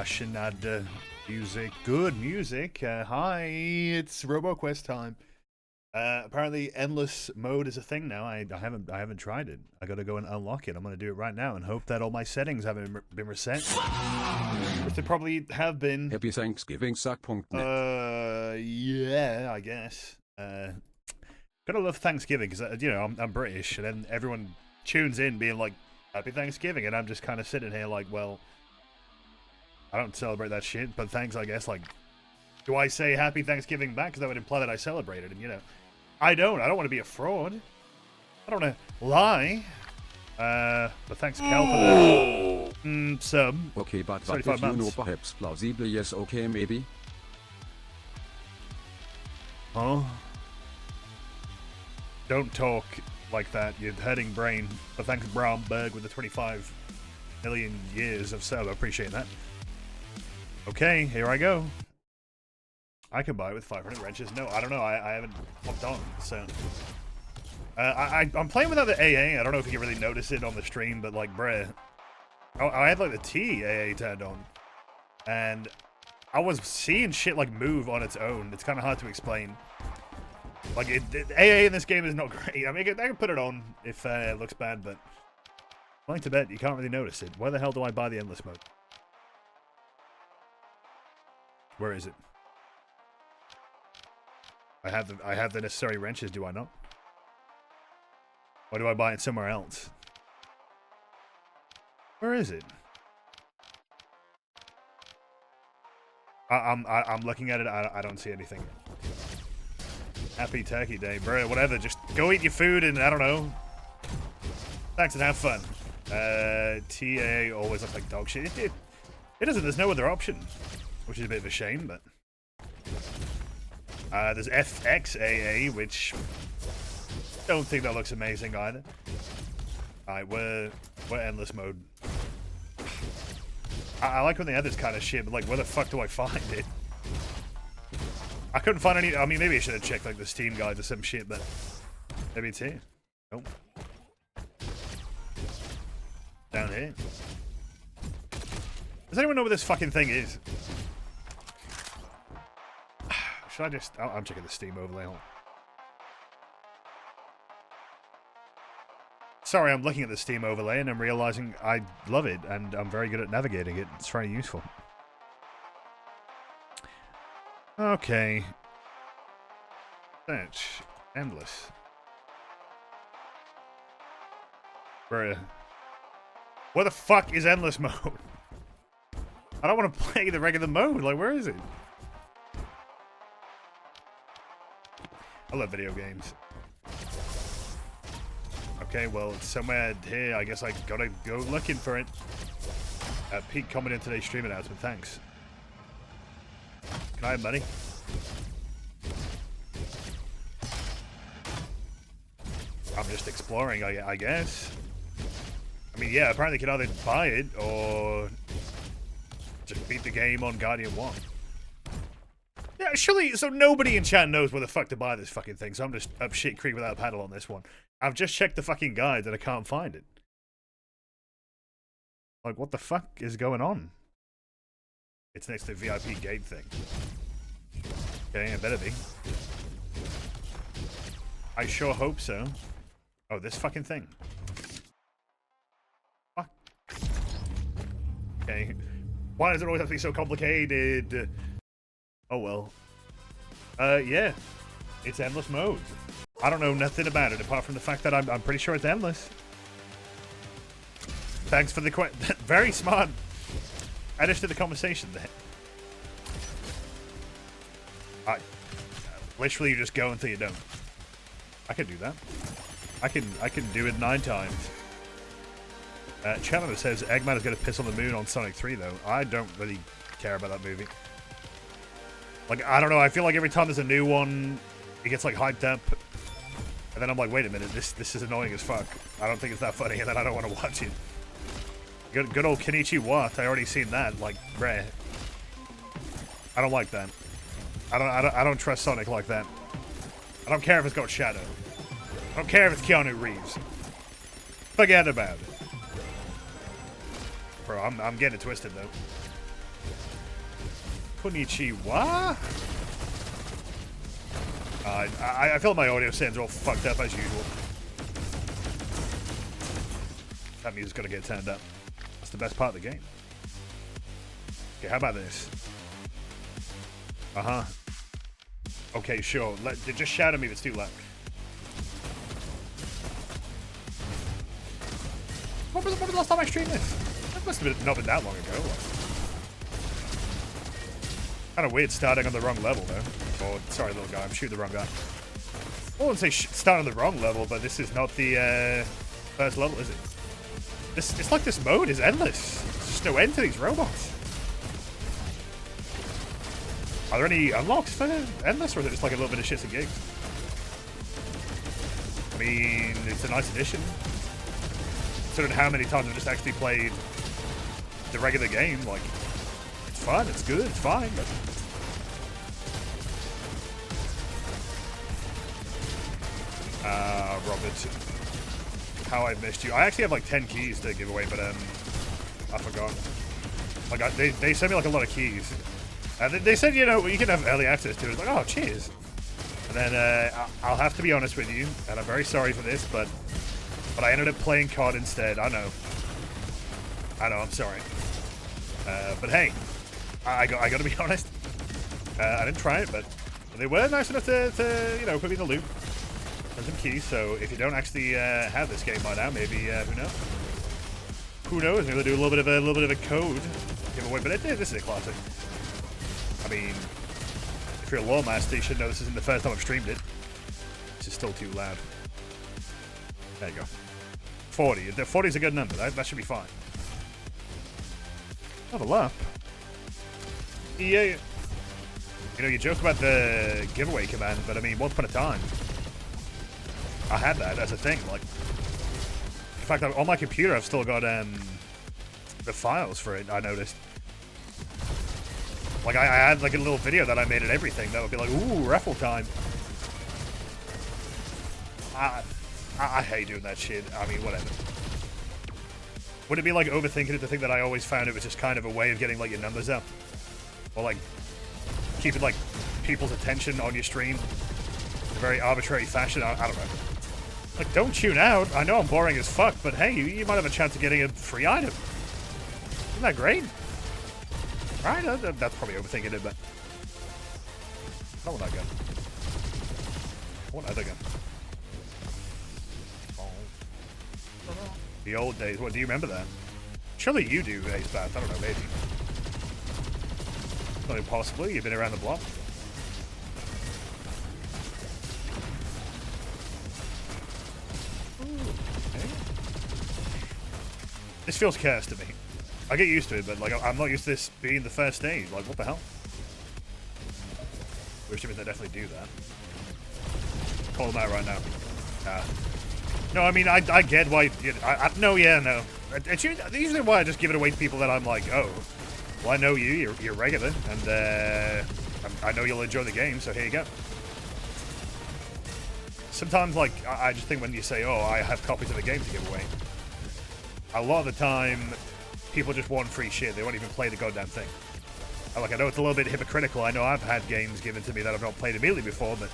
Russian ad music. Good music. Hi, it's Roboquest time. Apparently, endless mode is a thing now. I haven't tried it. I gotta go and unlock it. I'm gonna do it right now and hope that all my settings haven't been reset, which they probably have been. Happy Thanksgiving, suck.net. Yeah, I guess. Gotta love Thanksgiving because you know I'm British, and then everyone tunes in being like, "Happy Thanksgiving," and I'm just kind of sitting here like, well, I don't celebrate that shit, but thanks, I guess. Like, do I say Happy Thanksgiving back? Because that would imply that I celebrated, and you know, I don't want to be a fraud. I don't want to lie. But thanks, Cal, for the sub. Okay, but what if you know perhaps plausible? Yes, okay, maybe. Huh? Don't talk like that, you hurting brain. But thanks, Bromberg, with the 25 million years of sub. I appreciate that. Okay, here I go. I can buy it with 500 wrenches. No, I don't know. I haven't hopped on, so... I'm playing without the AA. I don't know if you can really notice it on the stream, but like, bruh. I had like the T AA turned on. And I was seeing shit like move on its own. It's kind of hard to explain. Like, AA in this game is not great. I mean, I can put it on if it looks bad, but... I'm willing to bet you can't really notice it. Where the hell do I buy the endless mode? Where is it? I have the necessary wrenches, do I not? Or do I buy it somewhere else? Where is it? I'm looking at it. I don't see anything. Happy Turkey Day, bro. Whatever. Just go eat your food and I don't know. Thanks and have fun. TA always looks like dog shit. It doesn't. There's no other option, which is a bit of a shame, but. There's FXAA, which don't think that looks amazing either. Alright, we're endless mode. I like when they have this kind of shit, but like, where the fuck do I find it? I couldn't find any. I mean, maybe I should have checked like the Steam guide or some shit, but maybe it's here. Nope. Down here. Does anyone know where this fucking thing is? Should I just... Oh, I'm checking the Steam overlay. Hold on. Sorry, I'm looking at the Steam overlay and I'm realizing I love it and I'm very good at navigating it. It's very useful. Okay. Search. Endless. Bruh. Where the fuck is endless mode? I don't want to play the regular mode. Like, where is it? I love video games. Okay, well, it's somewhere here. I guess I gotta go looking for it. Pete commented in today's stream announcement. Thanks. Can I have money? I'm just exploring, I guess. I mean, yeah, apparently you can either buy it or just beat the game on Guardian 1. Yeah, surely, so nobody in chat knows where the fuck to buy this fucking thing, so I'm just up shit creek without a paddle on this one. I've just checked the fucking guide and I can't find it. Like, what the fuck is going on? It's next to the VIP gate thing. Okay, it better be. I sure hope so. Oh, this fucking thing. Fuck. Okay. Why does it always have to be so complicated? Oh well. Yeah. It's endless mode. I don't know nothing about it apart from the fact that I'm pretty sure it's endless. Thanks for the very smart addition to the conversation there. Literally you just go until you don't. I can do that. I can do it 9 times. Chandler says Eggman is going to piss on the moon on Sonic 3 though. I don't really care about that movie. Like, I don't know, I feel like every time there's a new one, it gets like hyped up. And then I'm like, wait a minute, this is annoying as fuck. I don't think it's that funny, and then I don't want to watch it. Good old Kenichi Watt, I already seen that, like, bruh. I don't like that. I don't trust Sonic like that. I don't care if it's got Shadow. I don't care if it's Keanu Reeves. Forget about it. Bro, I'm getting it twisted though. Konnichiwa? I feel my audio sounds all fucked up as usual. That music's gotta get turned up. That's the best part of the game. Okay, how about this? Uh-huh. Okay, sure. Just shout at me if it's too loud. When was the last time I streamed this? That must have not been that long ago. Kind of weird starting on the wrong level, though. Oh, sorry, little guy. I'm shooting the wrong guy. I wouldn't say start on the wrong level, but this is not the first level, is it? It's like this mode is endless. There's just no end to these robots. Are there any unlocks for endless, or is it just like a little bit of shits and gigs? I mean, it's a nice addition. Considering how many times I've just actually played the regular game, like, it's fun, it's good, it's fine, but... Robert, how I missed you. I actually have like 10 keys to give away, but I forgot. Like, they sent me like a lot of keys. And they said, you know, you can have early access to it. It's like, oh, cheers. And then I'll have to be honest with you, and I'm very sorry for this, but I ended up playing COD instead. I know, I'm sorry. But hey, I got to be honest. I didn't try it, but they were nice enough to you know, put me in the loop. And some keys, so if you don't actually have this game by now, maybe who knows? Who knows? Maybe they'll do a little bit of a code giveaway. But this is a classic. I mean, if you're a lore master, you should know this isn't the first time I've streamed it. This is still too loud. There you go. 40. The 40 is a good number. That should be fine. Level up. Yeah. You know, you joke about the giveaway command, but I mean, once upon a time, I had that as a thing. Like, in fact, on my computer, I've still got the files for it. I noticed. Like, I had like a little video that I made and everything that would be like, ooh, raffle time. I hate doing that shit. I mean, whatever. Would it be like overthinking it to think that I always found it was just kind of a way of getting like your numbers up, or like keeping like people's attention on your stream in a very arbitrary fashion? I don't know. Like, don't tune out. I know I'm boring as fuck, but hey, you might have a chance of getting a free item. Isn't that great? Right? That's probably overthinking it, but I don't want that gun. I want other gun. The old days. What, do you remember that? Surely you do, Ace Bath. I don't know, maybe. Not impossible. You've been around the block. Okay. This feels cursed to me. I get used to it, but like I'm not used to this being the first stage. Like, what the hell? Wish they definitely do that. Call them out right now. No, I mean, I get why. No. It's usually why I just give it away to people that I'm like, oh, well, I know you. You're regular, and I know you'll enjoy the game. So here you go. Sometimes, like, I just think when you say, oh, I have copies of the game to give away, a lot of the time, people just want free shit. They won't even play the goddamn thing. Like, I know it's a little bit hypocritical. I know I've had games given to me that I've not played immediately before, but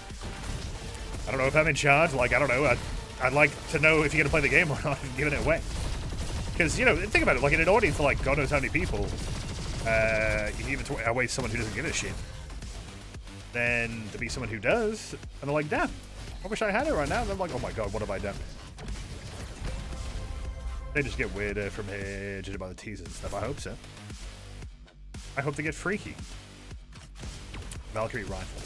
I don't know if I'm in charge. Like, I don't know. I'd like to know if you're going to play the game or not and giving it away. Because, you know, think about it. Like, in an audience for, like, God knows how many people, you give it away to someone who doesn't give a shit. Then to be someone who does, and they're like, damn, I wish I had it right now. And I'm like, oh my god, what have I done? They just get weirder from here, judging by the teasers and stuff. I hope so. I hope they get freaky. Valkyrie rifle.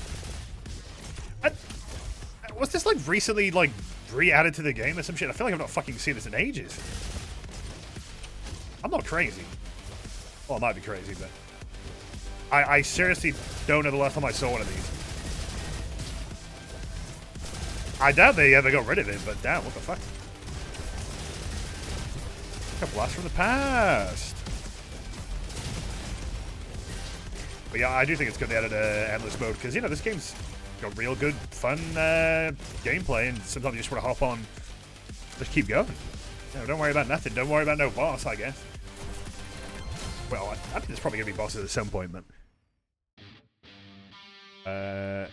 Was this like recently like re-added to the game or some shit? I feel like I've not fucking seen this in ages. I'm not crazy. Well, I might be crazy, but I seriously don't know the last time I saw one of these. I doubt they ever got rid of it, but damn, what the fuck? A blast from the past. But yeah, I do think it's good they added endless mode, because, you know, this game's got real good, fun gameplay, and sometimes you just want to hop on, just keep going. You know, don't worry about nothing. Don't worry about no boss, I guess. Well, I think there's probably going to be bosses at some point, but To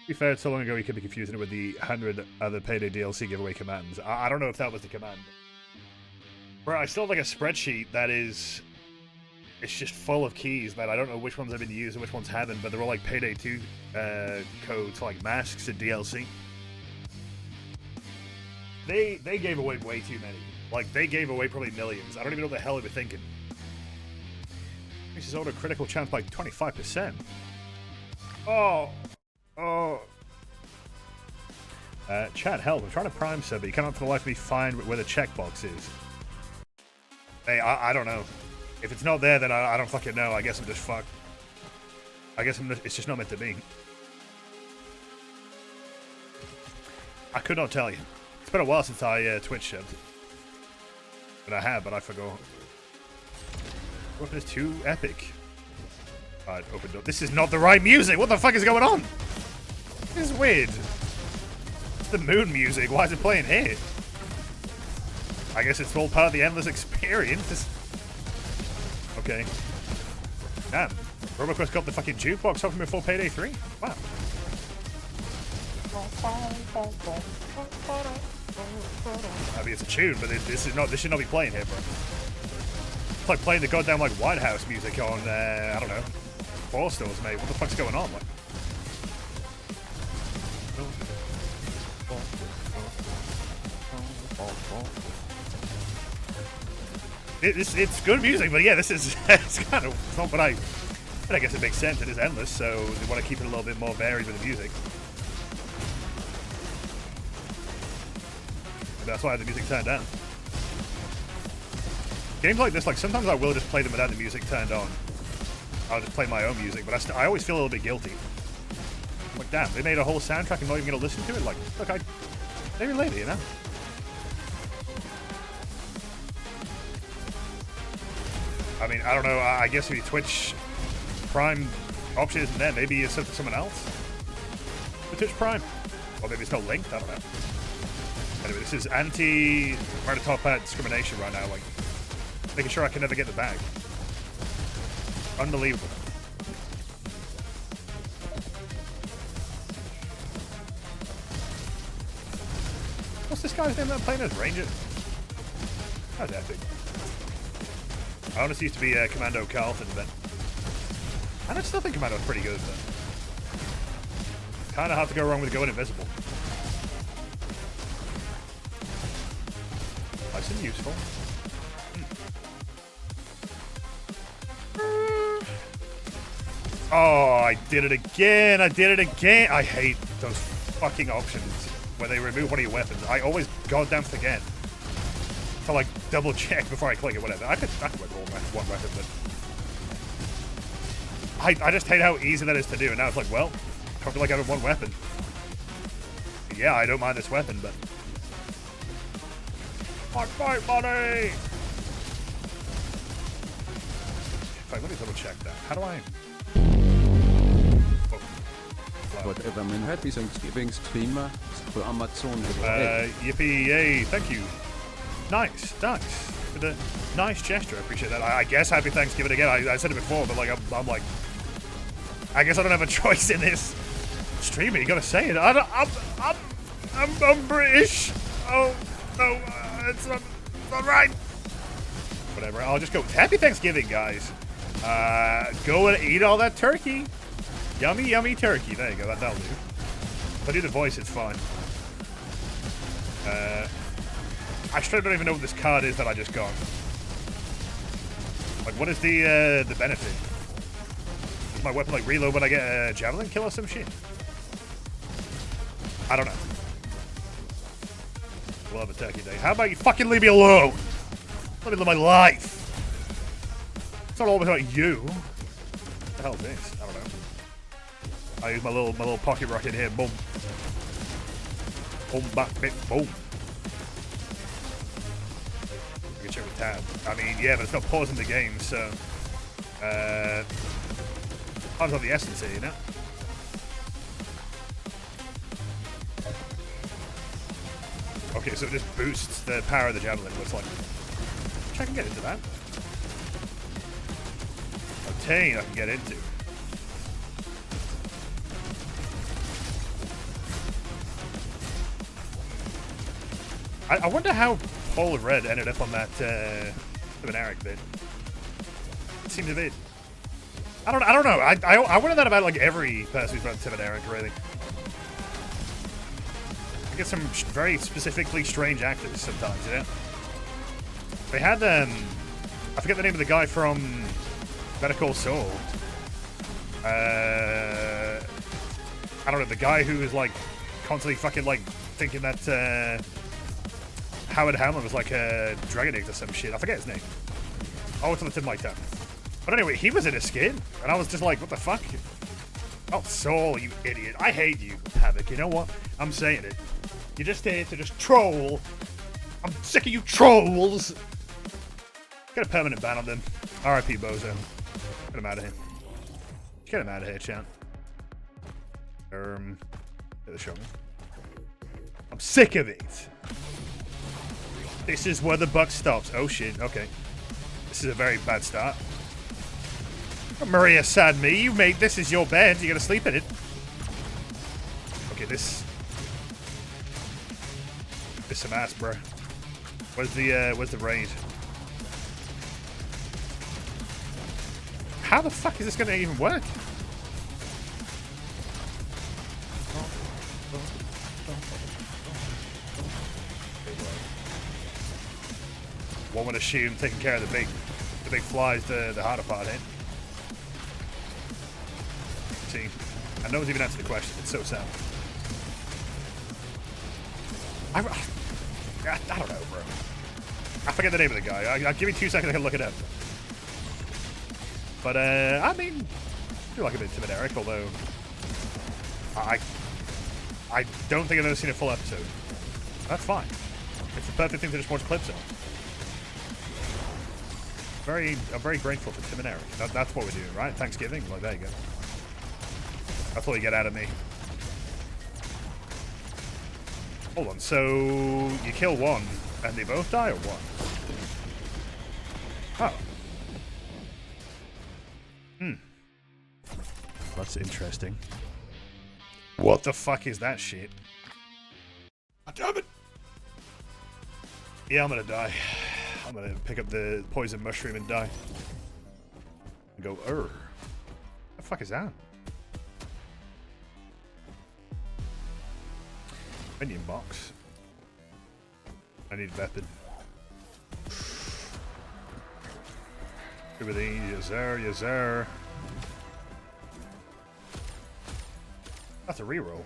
be fair, so long ago you could be confusing it with the 100 other Payday DLC giveaway commands. I don't know if that was the command. Bro, I still have like a spreadsheet that is... It's just full of keys that I don't know which ones have been used and which ones haven't, but they're all like Payday 2 codes for like masks and DLC. They gave away way too many. Like, they gave away probably millions. I don't even know what the hell they were thinking. Increases auto critical chance by 25%. Oh. Chat, help. I'm trying to prime sub, but you cannot for the life of me find where the checkbox is. Hey, I don't know. If it's not there, then I don't fucking know. I guess I'm just fucked. I guess it's just not meant to be. I could not tell you. It's been a while since I Twitch subbed. But I have, but I forgot. Weapon is too epic. Alright, open door. This is not the right music! What the fuck is going on? This is weird. It's the moon music. Why is it playing here? I guess it's all part of the endless experience. Okay. Damn. Roboquest got the fucking jukebox off him before Payday 3? Wow. I mean, it's a tune, but this should not be playing here, bro. It's like playing the goddamn, like, White House music on, I don't know, 4 stores, mate. What the fuck's going on? Like, it's good music, but yeah, this is it's kind of it's not what I guess it makes sense. It is endless, so they want to keep it a little bit more varied with the music. That's why I have the music turned down. Games like this, like sometimes I will just play them without the music turned on. I'll just play my own music, but I always feel a little bit guilty. I'm like, damn, they made a whole soundtrack and not even gonna listen to it. Like, look, maybe later, you know. I mean, I don't know. I guess if your Twitch Prime option isn't there, maybe it's set for someone else. The Twitch Prime, or maybe it's not linked. I don't know. Anyway, this is anti-MarioInATopHat discrimination right now, like, making sure I can never get the bag. Unbelievable. What's this guy's name that I'm playing as? Ranger? How's that thing? I honestly used to be Commando Carlton, but... And I still think Commando's pretty good, but... Kinda hard to go wrong with going invisible. Nice and useful. Oh, I did it again! I did it again! I hate those fucking options where they remove one of your weapons. I always goddamn forget to, like, double check before I click it, whatever. I could work one weapon, but... I just hate how easy that is to do, and now it's like, well, I feel like I have one weapon. Yeah, I don't mind this weapon, but... Fight, buddy! Let me double check that. How do I... Whatever, man. Happy Thanksgiving, streamer. For Amazon. Yippee, yay, thank you. Nice. For the nice gesture, I appreciate that. I guess Happy Thanksgiving again. I said it before, but like, I'm like... I guess I don't have a choice in this. Streamer, you gotta say it. I'm British. Oh, no, it's not right. Whatever, I'll just go. Happy Thanksgiving, guys. Go and eat all that turkey. Yummy, yummy turkey. There you go, that'll do. If I do the voice, it's fine. I still don't even know what this card is that I just got. Like, what is the benefit? Does my weapon, like, reload when I get a javelin kill or some shit? I don't know. We'll have a turkey day. How about you fucking leave me alone? Let me live my life. It's not always about you. What the hell is this? I don't know. I use my little pocket rocket here. Boom. Boom, back, bit, boom. I can check the tab. I mean, yeah, but it's not pausing the game, so... Time's of the essence here, you know? Okay, so it just boosts the power of the javelin, looks like. Which I can get into that. Obtain, I can get into. I wonder how Paul and Red ended up on that Tim and Eric bit. It seemed a bit. I don't know. I wonder that about like every person who's about Tim and Eric, really. I get some very specifically strange actors sometimes, you know? They had, I forget the name of the guy from Better Call Saul. I don't know, the guy who was like constantly fucking like thinking that Howard Hamlin was like a drug addict or some shit. I forget his name. Oh, it's something like that. But anyway, he was in a skit, and I was just like, what the fuck? Oh, Saul, you idiot. I hate you, Havoc. You know what? I'm saying it. You're just here to just troll. I'm sick of you trolls. Get a permanent ban on them. R.I.P. Bozo. Get him out of here. Get him out of here, champ. Get the show me. I'm sick of it. This is where the buck stops. Oh shit, okay. This is a very bad start. Maria sad me, you made this is your bed, you gotta sleep in it. Okay, this some ass, bro. Where's the raid? How the fuck is this gonna even work? One would assume taking care of the big flies the harder part, eh? See, and no one's even answered the question. It's so sad. I don't know, bro. I forget the name of the guy. I'll give you 2 seconds. I can look it up. But I mean, I do like a bit of Tim and Eric, although I don't think I've ever seen a full episode. That's fine. It's the perfect thing to just watch clips of. I'm very grateful for Tim and Eric. That's what we do, right? Thanksgiving? Like, there you go. That's all you get out of me. Hold on, so you kill one, and they both die, or what? Oh. That's interesting. What the fuck is that shit? God damn it! Yeah, I'm gonna die. I'm gonna pick up the poison mushroom and die. And go, What the fuck is that? Minion box. I need a weapon. Everything, yes sir, yes sir. That's a reroll.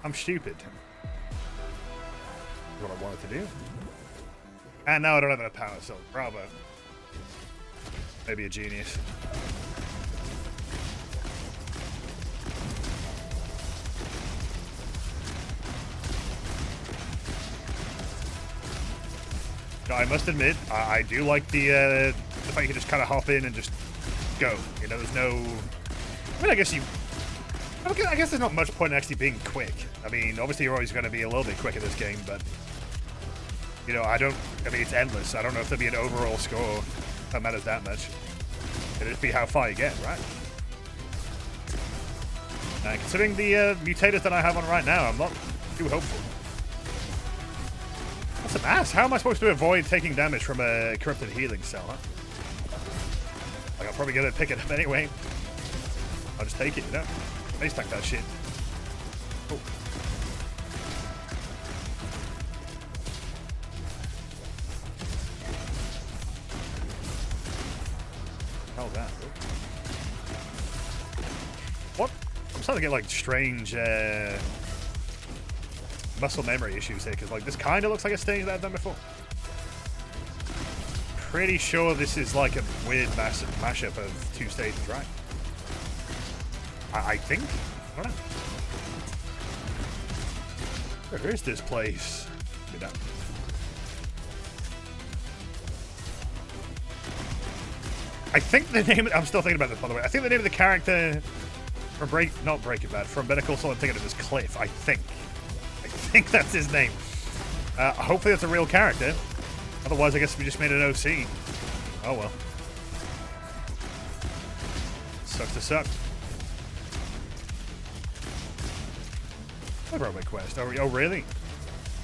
I'm stupid. That's what I wanted to do. And now I don't have enough power, so bravo. Maybe a genius. No, I must admit, I do like the fact you can just kind of hop in and just go. You know, there's no. I mean, I guess there's not much point in actually being quick. I mean, obviously you're always going to be a little bit quick in this game, but you know, I mean, it's endless. I don't know if there'll be an overall score that matters that much. It'll just be how far you get, right? And considering the mutators that I have on right now, I'm not too hopeful. That's some ass. How am I supposed to avoid taking damage from a corrupted healing cell, huh? Like, I'm probably gonna pick it up anyway. I'll just take it, you know? Base tank that shit. Oh. How's that? What? I'm starting to get like strange muscle memory issues here, because like this kind of looks like a stage that I've done before. Pretty sure this is like a weird mashup of 2 stages, right? I think? I don't know. Where is this place? I think the name, I'm still thinking about this by the way, I think the name of the character from not Breaking Bad, from Better Call Saul, I'm thinking of is Cliff, I think that's his name. Hopefully that's a real character. Otherwise, I guess we just made an OC. Oh well. Sucks to suck. Roboquest. Oh, really?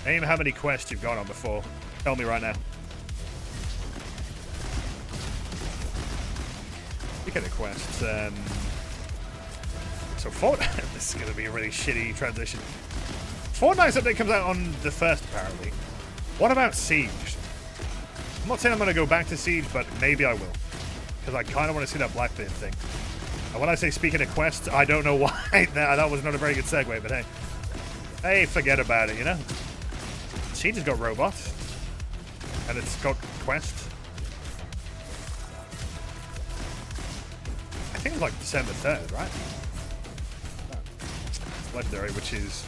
Name how many quests you've gone on before. Tell me right now. Speaking of quests, so Fortnite, this is going to be a really shitty transition. Fortnite's update comes out on the 1st, apparently. What about Siege? I'm not saying I'm going to go back to Siege, but maybe I will. Because I kind of want to see that Blackbeard thing. And when I say speaking of quests, I don't know why. that was not a very good segue, but hey. Hey, forget about it, you know? Siege has got robots. And it's got quests. I think it's like December 3rd, right? It's legendary, which is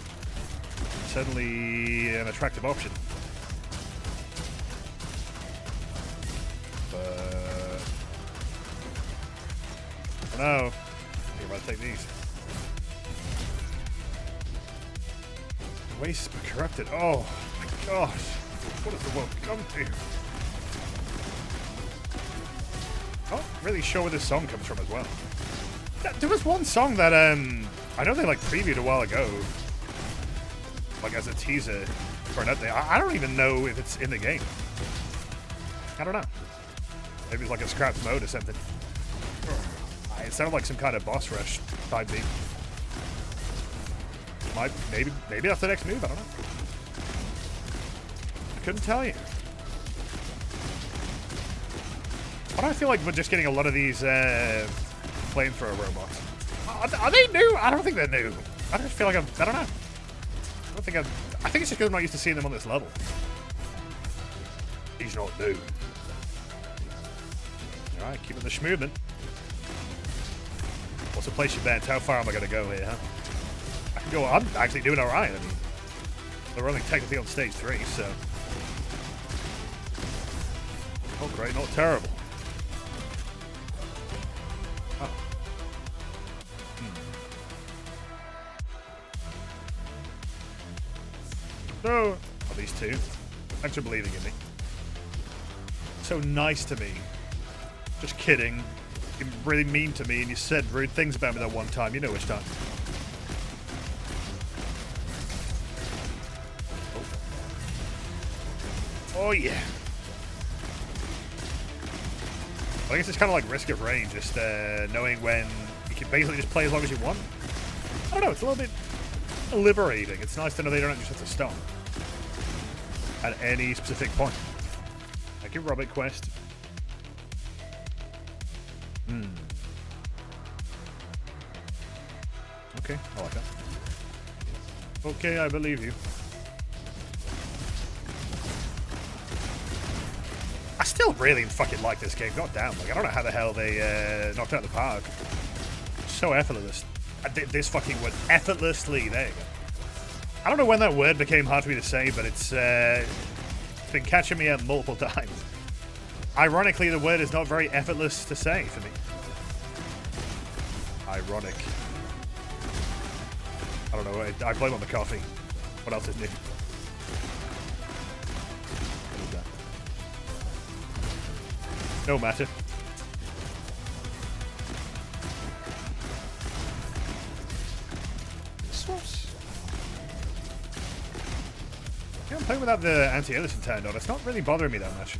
certainly an attractive option. But I don't know. You're about to take these. Waste but corrupted. Oh my gosh. What has the world come to? Not really sure where this song comes from as well. There was one song that I know they like previewed a while ago, like as a teaser for an update. I don't even know if it's in the game. I don't know. Maybe it's like a scrapped mode or something. It sounded like some kind of boss rush type beat. Maybe that's the next move. I don't know. I couldn't tell you. Why do I feel like we're just getting a lot of these flamethrower robots? Are they new? I don't think they're new. I just feel like I don't know. I think it's just because I'm not used to seeing them on this level. He's not new. Alright, keeping the schmovement. What's the place you bet? How far am I going to go here, huh? I can go. I'm actually doing alright. I mean, we're only technically on stage 3, so. Not great, not terrible. Oh. So, these two. Thanks for believing in me. So nice to me. Just kidding. You're really mean to me and you said rude things about me that one time. You know which time. Oh yeah. I guess it's kind of like Risk of Rain, just knowing when you can basically just play as long as you want. I don't know, it's a little bit liberating. It's nice to know they don't just have to stop at any specific point. Thank you, Roboquest. Okay, I like that. Okay, I believe you. I still really fucking like this game. God damn, like I don't know how the hell they knocked out the park. So effortless. This fucking word, effortlessly. There you go. I don't know when that word became hard for me to say, but it's been catching me up multiple times. Ironically, the word is not very effortless to say for me. Ironic. I don't know. I blame on the coffee. What else is new? What is that? No matter. Sauce. Yeah, I'm playing without the anti-aliasing turned on. It's not really bothering me that much.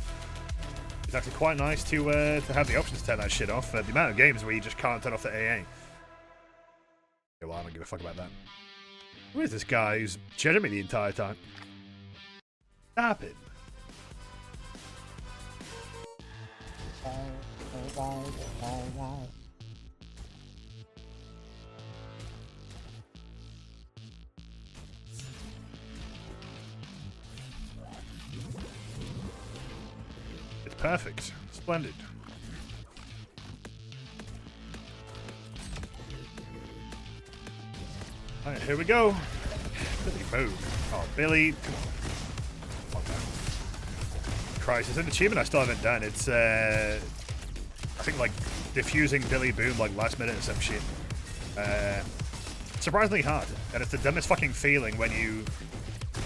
It's actually quite nice to have the options to turn that shit off. The amount of games where you just can't turn off the AA. Yeah, well, I don't give a fuck about that. Who is this guy who's judging me the entire time? Stop it. It's perfect. Splendid. Alright, here we go. Billy, move. Oh, Billy, come on. Christ, it's an achievement I still haven't done. It's, I think, like, defusing Billy Boom, like, last minute or some shit. Surprisingly hard. And it's the dumbest fucking feeling when you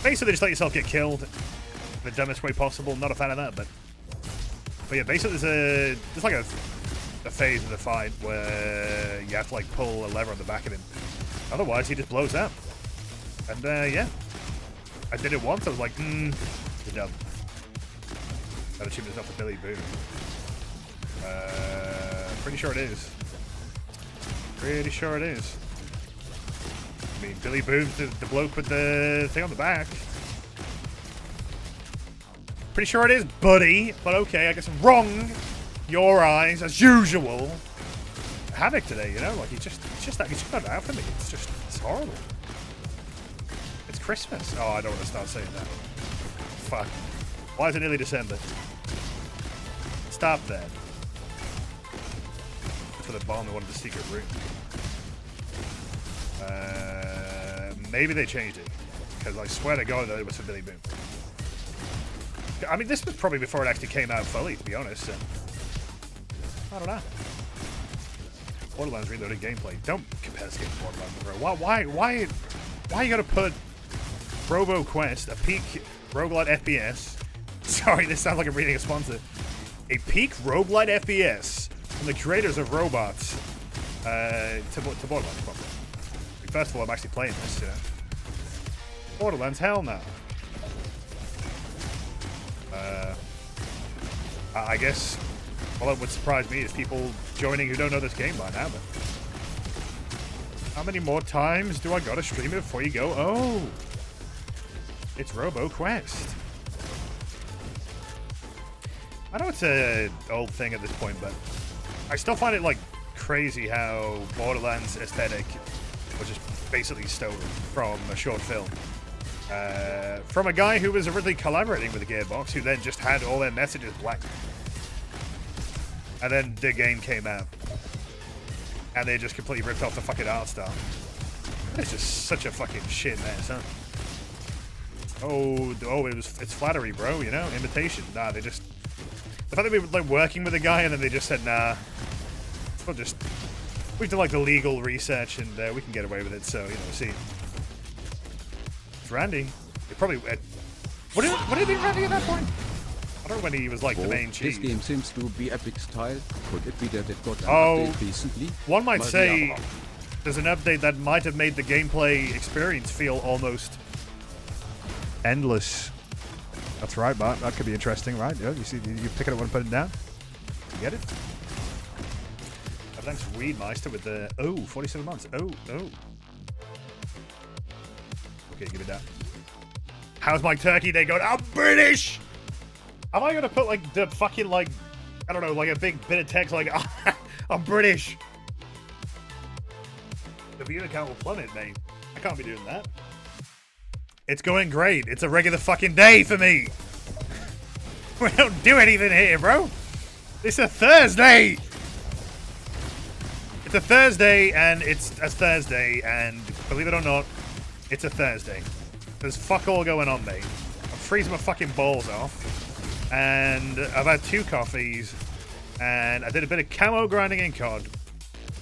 basically just let yourself get killed the dumbest way possible. Not a fan of that, but yeah, basically there's like a phase of the fight where you have to, like, pull a lever on the back of him. Otherwise, he just blows up. And, yeah. I did it once. I was like, you're dumb. That achievement is not for Billy Boom. Pretty sure it is. Pretty sure it is. I mean, Billy Boom's the bloke with the thing on the back. Pretty sure it is, buddy. But okay, I guess I'm wrong. Your eyes, as usual. Havoc today, you know, like he's just not out for me. It's horrible. It's Christmas. Oh, I don't want to start saying that. Fuck. Why is it nearly December? Stop that. That's for the bomb that wanted the secret room. Maybe they changed it. Because I swear to God that it was for Billy Boom. I mean, this was probably before it actually came out fully, to be honest. So. I don't know. Borderlands Reloaded gameplay. Don't compare this game to Borderlands, bro. Why you gotta put Roboquest, a peak roguelite FPS? Sorry, this sounds like I'm reading a sponsor. A peak roguelite FPS from the creators of Robots to Borderlands, probably. First of all, I'm actually playing this, you know. Borderlands, hell no. I guess all that would surprise me is people joining who don't know this game by now, but how many more times do I gotta stream it before you go, oh, it's Roboquest. I know it's an old thing at this point, but I still find it, like, crazy how Borderlands aesthetic was just basically stolen from a short film. From a guy who was originally collaborating with the Gearbox, who then just had all their messages blank. And then the game came out. And they just completely ripped off the fucking art style. It's just such a fucking shit mess, huh? It's flattery, bro, you know? Imitation. Nah, they just... The fact that we were like working with a guy and then they just said, nah, we've done like the legal research and we can get away with it, so, you know, see. It's Randy. It probably... What did it be Randy at that point? I don't know when he was like the main chief. This game seems to be epic style. Could it be that it got an update recently? One might say there's an update that might have made the gameplay experience feel almost endless. That's right, Bart. That could be interesting, right? Yeah, you see, you pick it up and put it down. You get it? Thanks, Weedmeister, with the 47 months. Oh. Okay, give it that. How's my turkey day going? I'm British. Am I gonna put like the fucking like I don't know, like a big bit of text like I'm British? The viewer count will plummet, mate. I can't be doing that. It's going great. It's a regular fucking day for me. We don't do anything here, bro. It's a Thursday. It's a Thursday, and it's a Thursday, and believe it or not, it's a Thursday. There's fuck all going on, mate. I'm freezing my fucking balls off, and I've had 2 coffees, and I did a bit of camo grinding in COD,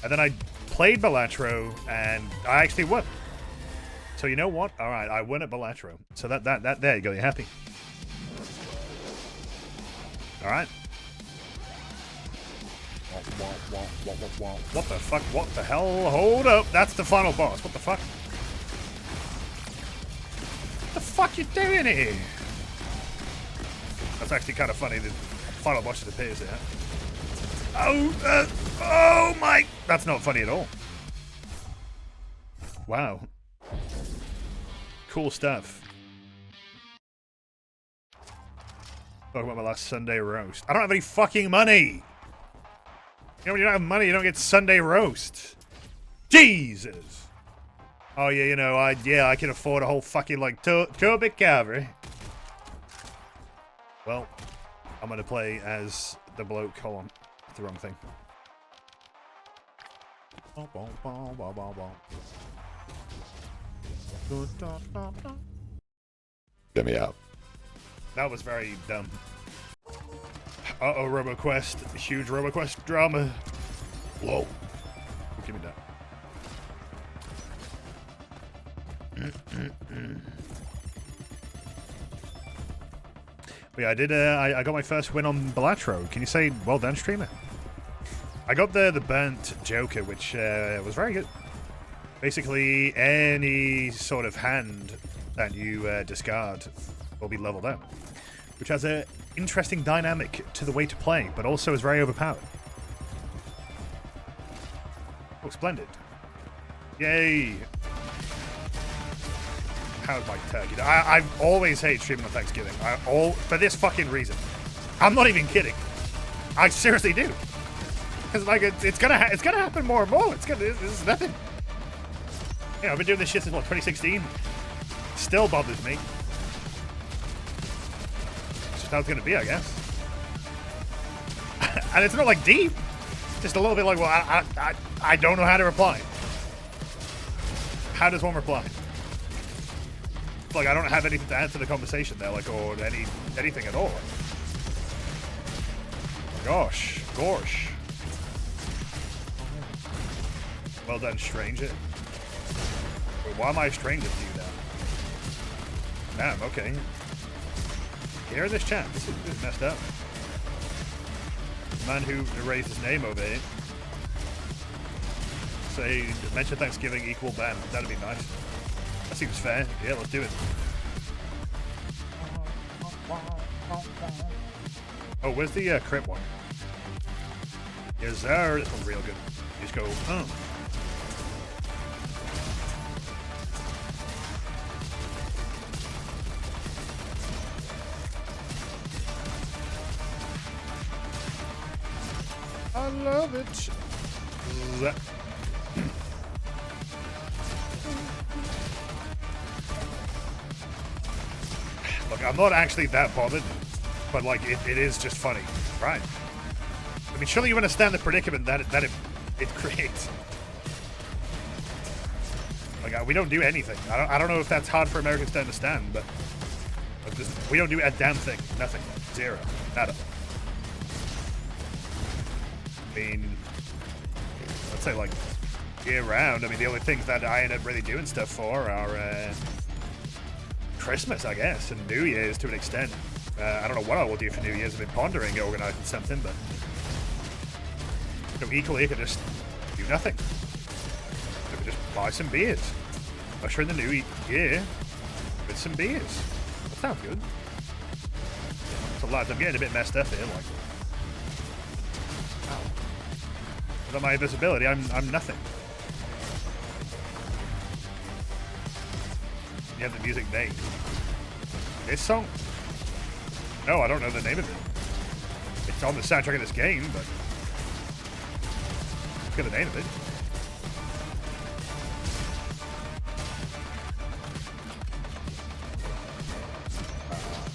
and then I played Balatro, and I actually won. So you know what? All right, I won at Balatro. So that there you go. You're happy. All right. What the fuck? What the hell? Hold up. That's the final boss. What the fuck? What the fuck you doing here? That's actually kind of funny. The final boss just appears there. Oh my! That's not funny at all. Wow. Cool stuff. Talking about my last Sunday roast. I don't have any fucking money! You know, when you don't have money, you don't get Sunday roast. Jesus! Oh yeah, you know, I can afford a whole fucking, like, two-bit cavalry. Well, I'm gonna play as the bloke. Hold on. That's the wrong thing. Get me out. That was very dumb. Uh-oh, Roboquest. Huge Roboquest drama. Whoa. Give me that. But yeah, I did. I got my first win on Balatro. Can you say well done, streamer? I got the burnt Joker, which was very good. Basically, any sort of hand that you discard will be leveled up, which has an interesting dynamic to the way to play, but also is very overpowered. Oh, splendid. Yay! How's my turkey? I always hate streaming on Thanksgiving. For this fucking reason. I'm not even kidding. I seriously do. Because like it's gonna happen more and more. This is nothing. Yeah, I've been doing this shit since what, 2016. Still bothers me. It's just how it's gonna be, I guess. And it's not like deep. Just a little bit like, well, I don't know how to reply. How does one reply? Like, I don't have anything to add to the conversation there, like, or anything at all. Gosh. Well done, stranger. Wait, why am I a stranger to you now? Damn, okay. Hear this chat. This is messed up. The man who erased his name over here. Say, mention Thanksgiving equal ban. That'd be nice. That seems fair. Yeah, let's do it. Oh, where's the crit one? Yes, sir. This one's real good. You just go, I love it. Look, I'm not actually that bothered, but like it is just funny, right? I mean, surely you understand the predicament that it creates. Like, we don't do anything. I don't know if that's hard for Americans to understand, but we don't do a damn thing. Nothing. Zero. Nada. I mean, let's say like year round. I mean, the only things that I end up really doing stuff for are Christmas, I guess, and New Year's to an extent. I don't know what I will do for New Year's. I've been pondering organizing something, but equally, I could just do nothing. I could just buy some beers. Usher in the new year with some beers. That sounds good. So, lads, I'm getting a bit messed up here. Like, wow. Without my invisibility, I'm nothing. You have the music name. This song? No, I don't know the name of it. It's on the soundtrack of this game, but let's get the name of it.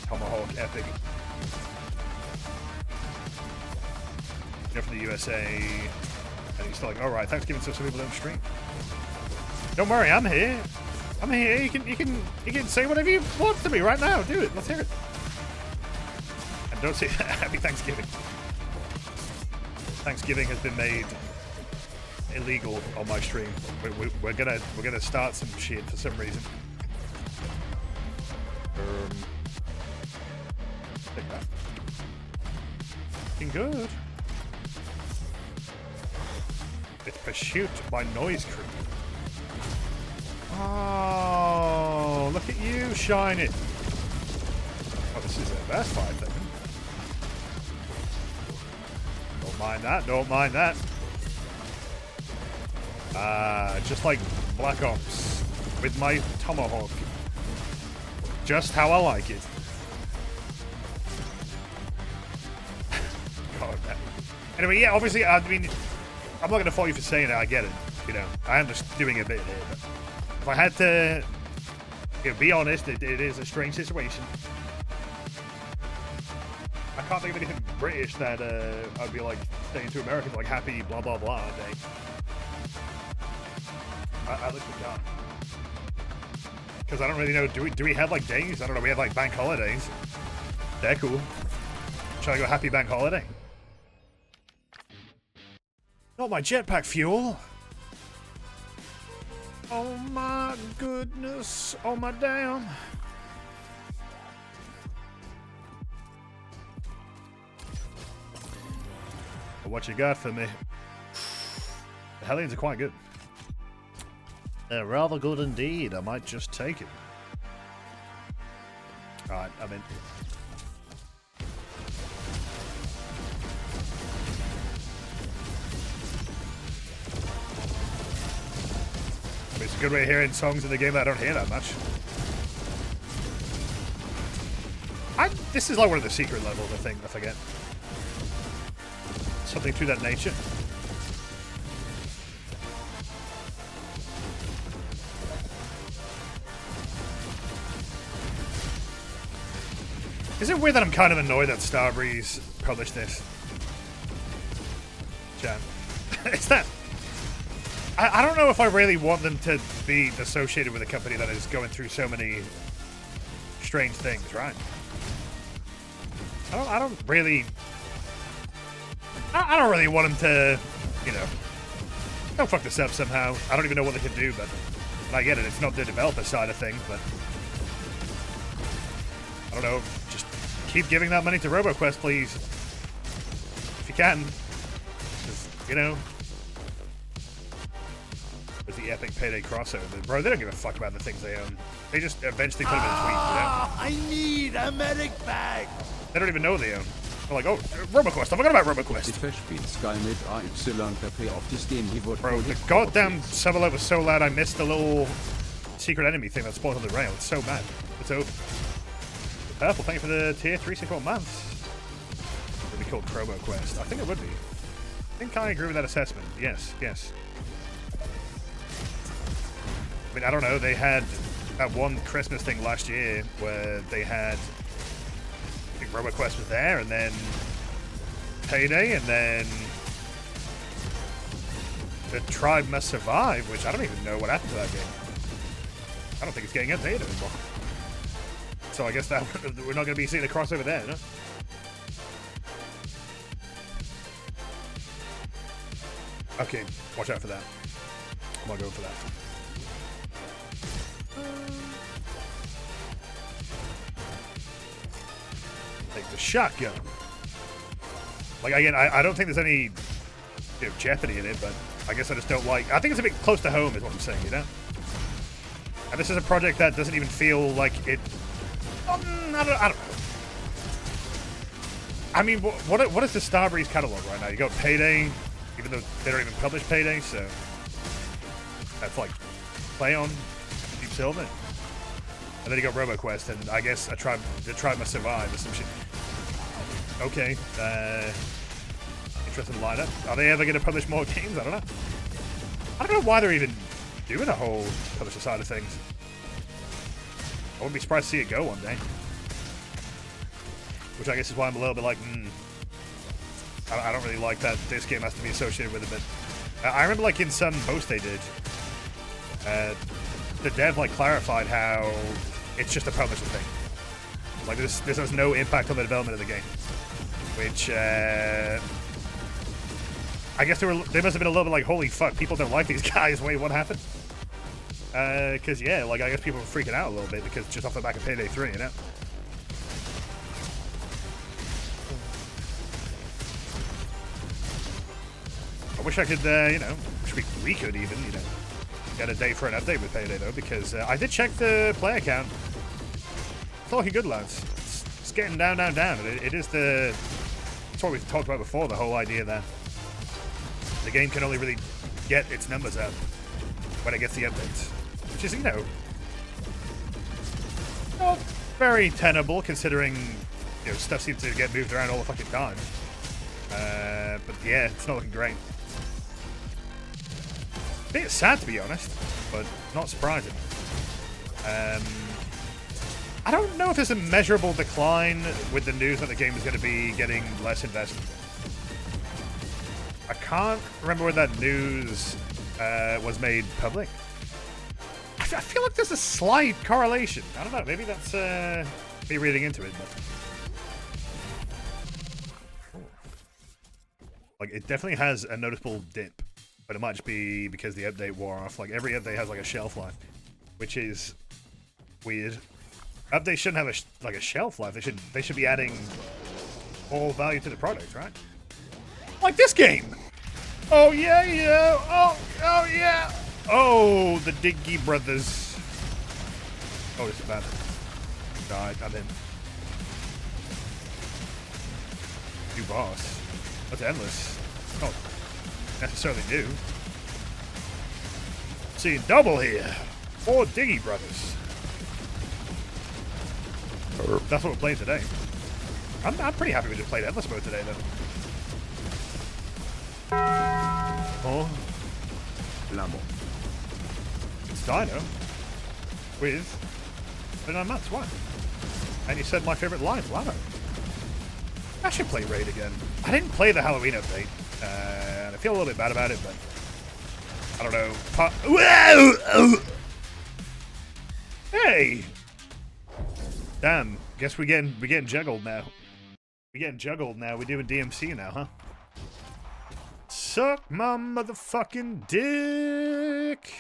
Tomahawk Epic. You're from the USA. And he's still like, alright, Thanksgiving so some people don't stream. Don't worry, I'm here. I'm here. You can say whatever you want to me right now. Do it. Let's hear it. And don't say Happy Thanksgiving. Thanksgiving has been made illegal on my stream. We're gonna start some shit for some reason. Take that. Looking good. It's Pursuit by Noise Crew. Oh, look at you shining. Oh, this is a best fight thing. Don't mind that, don't mind that. Just like Black Ops with my Tomahawk. Just how I like it. God, man. Anyway, yeah, obviously, I mean, I'm not going to fault you for saying it, I get it. You know, I am just doing a bit here, but if I had to, you know, be honest, it is a strange situation. I can't think of anything British that I'd be like saying to Americans like happy blah blah blah day. I looked it up because I don't really know. Do we have like days? I don't know. We have like bank holidays. They're cool. Should I go happy bank holiday? Not my jetpack fuel. Oh my goodness. Oh my damn. What you got for me? The Hellions are quite good. Rather good indeed. I might just take it. Alright, I'm in. It's a good way of hearing songs in the game that I don't hear that much. This is like one of the secret levels, I think, I forget. Something to that nature. Is it weird that I'm kind of annoyed that Starbreeze published this? Jan. It's that. I don't know if I really want them to be associated with a company that is going through so many strange things, right? I don't really want them to, you know, don't fuck this up somehow. I don't even know what they can do, but I get it. It's not the developer side of things, but I don't know. Just keep giving that money to Roboquest, please, if you can. 'Cause, you know, with the epic Payday crossover, bro, they don't give a fuck about the things they own. They just eventually put them in a tweet, you know? I need a medic bag. They don't even know they own. They're like, oh, Roboquest, I forgot about Roboquest. Et festspielt Skynet AY auf das Niveau. Bro, the goddamn sub-alert was so loud I missed the little secret enemy thing that spawned on the rail. It's so mad. It's over. Purple, thank you for the tier 364 months. Would be called Roboquest. I think it would be. I think I agree with that assessment. Yes, yes. I mean, I don't know, they had that one Christmas thing last year where they had, I think Roboquest was there, and then Payday, and then The Tribe Must Survive, which I don't even know what happened to that game. I don't think it's getting updated anymore. So I guess that we're not going to be seeing a crossover there, no? Okay, watch out for that. I'm not going for that. Take the shotgun. Like, again, I don't think there's any, you know, jeopardy in it, but I guess I just don't like... I think it's a bit close to home is what I'm saying, you know? And this is a project that doesn't even feel like it... I don't know. I mean, what is the Starbreeze catalog right now? You got Payday, even though they don't even publish Payday, so... That's like Play On, Deep Silver. And then you got Roboquest, and I guess The Tribe Must Survive or some shit. Okay, interesting lineup. Are they ever going to publish more games? I don't know. I don't know why they're even doing a whole publisher side of things. I wouldn't be surprised to see it go one day. Which I guess is why I'm a little bit like, I don't really like that this game has to be associated with it, but I remember like in some post they did, the dev like clarified how it's just a publisher thing. Like this has no impact on the development of the game. Which I guess they must have been a little bit like, holy fuck, people don't like these guys. Wait, what happened? Because yeah, like I guess people were freaking out a little bit because just off the back of Payday 3, you know. I wish I could, you know, wish we could even, you know, get a date for an update with Payday though, because I did check the player count. It's looking good, lads. It's getting down. It is the... It's what we've talked about before, the whole idea that the game can only really get its numbers up when it gets the updates. Which is, you know, not very tenable considering, you know, stuff seems to get moved around all the fucking time. But yeah, it's not looking great. A bit sad to be honest, but not surprising. I don't know if there's a measurable decline with the news that the game is going to be getting less investment. I can't remember when that news was made public. I feel like there's a slight correlation. I don't know, maybe that's me reading into it, but... Like, it definitely has a noticeable dip, but it might just be because the update wore off. Like, every update has, like, a shelf life, which is weird. Updates shouldn't have a shelf life. They should be adding more value to the product, right? Like this game! Oh, yeah! Oh, yeah! Oh, the Diggy brothers. Oh, this is bad. Died. I'm in. New boss. That's endless. Oh, necessarily new. Seeing double here. 4 Diggy brothers. That's what we're playing today. I'm pretty happy we just played endless mode today, though. Oh. Lamo. It's Dino. With 29 months. What? And you said my favorite line, Lamo. I should play Raid again. I didn't play the Halloween update. And I feel a little bit bad about it, but I don't know. Whoa! Hey! Damn. Guess we're getting juggled now. We're getting juggled now. We're doing DMC now, huh? Suck my motherfucking dick.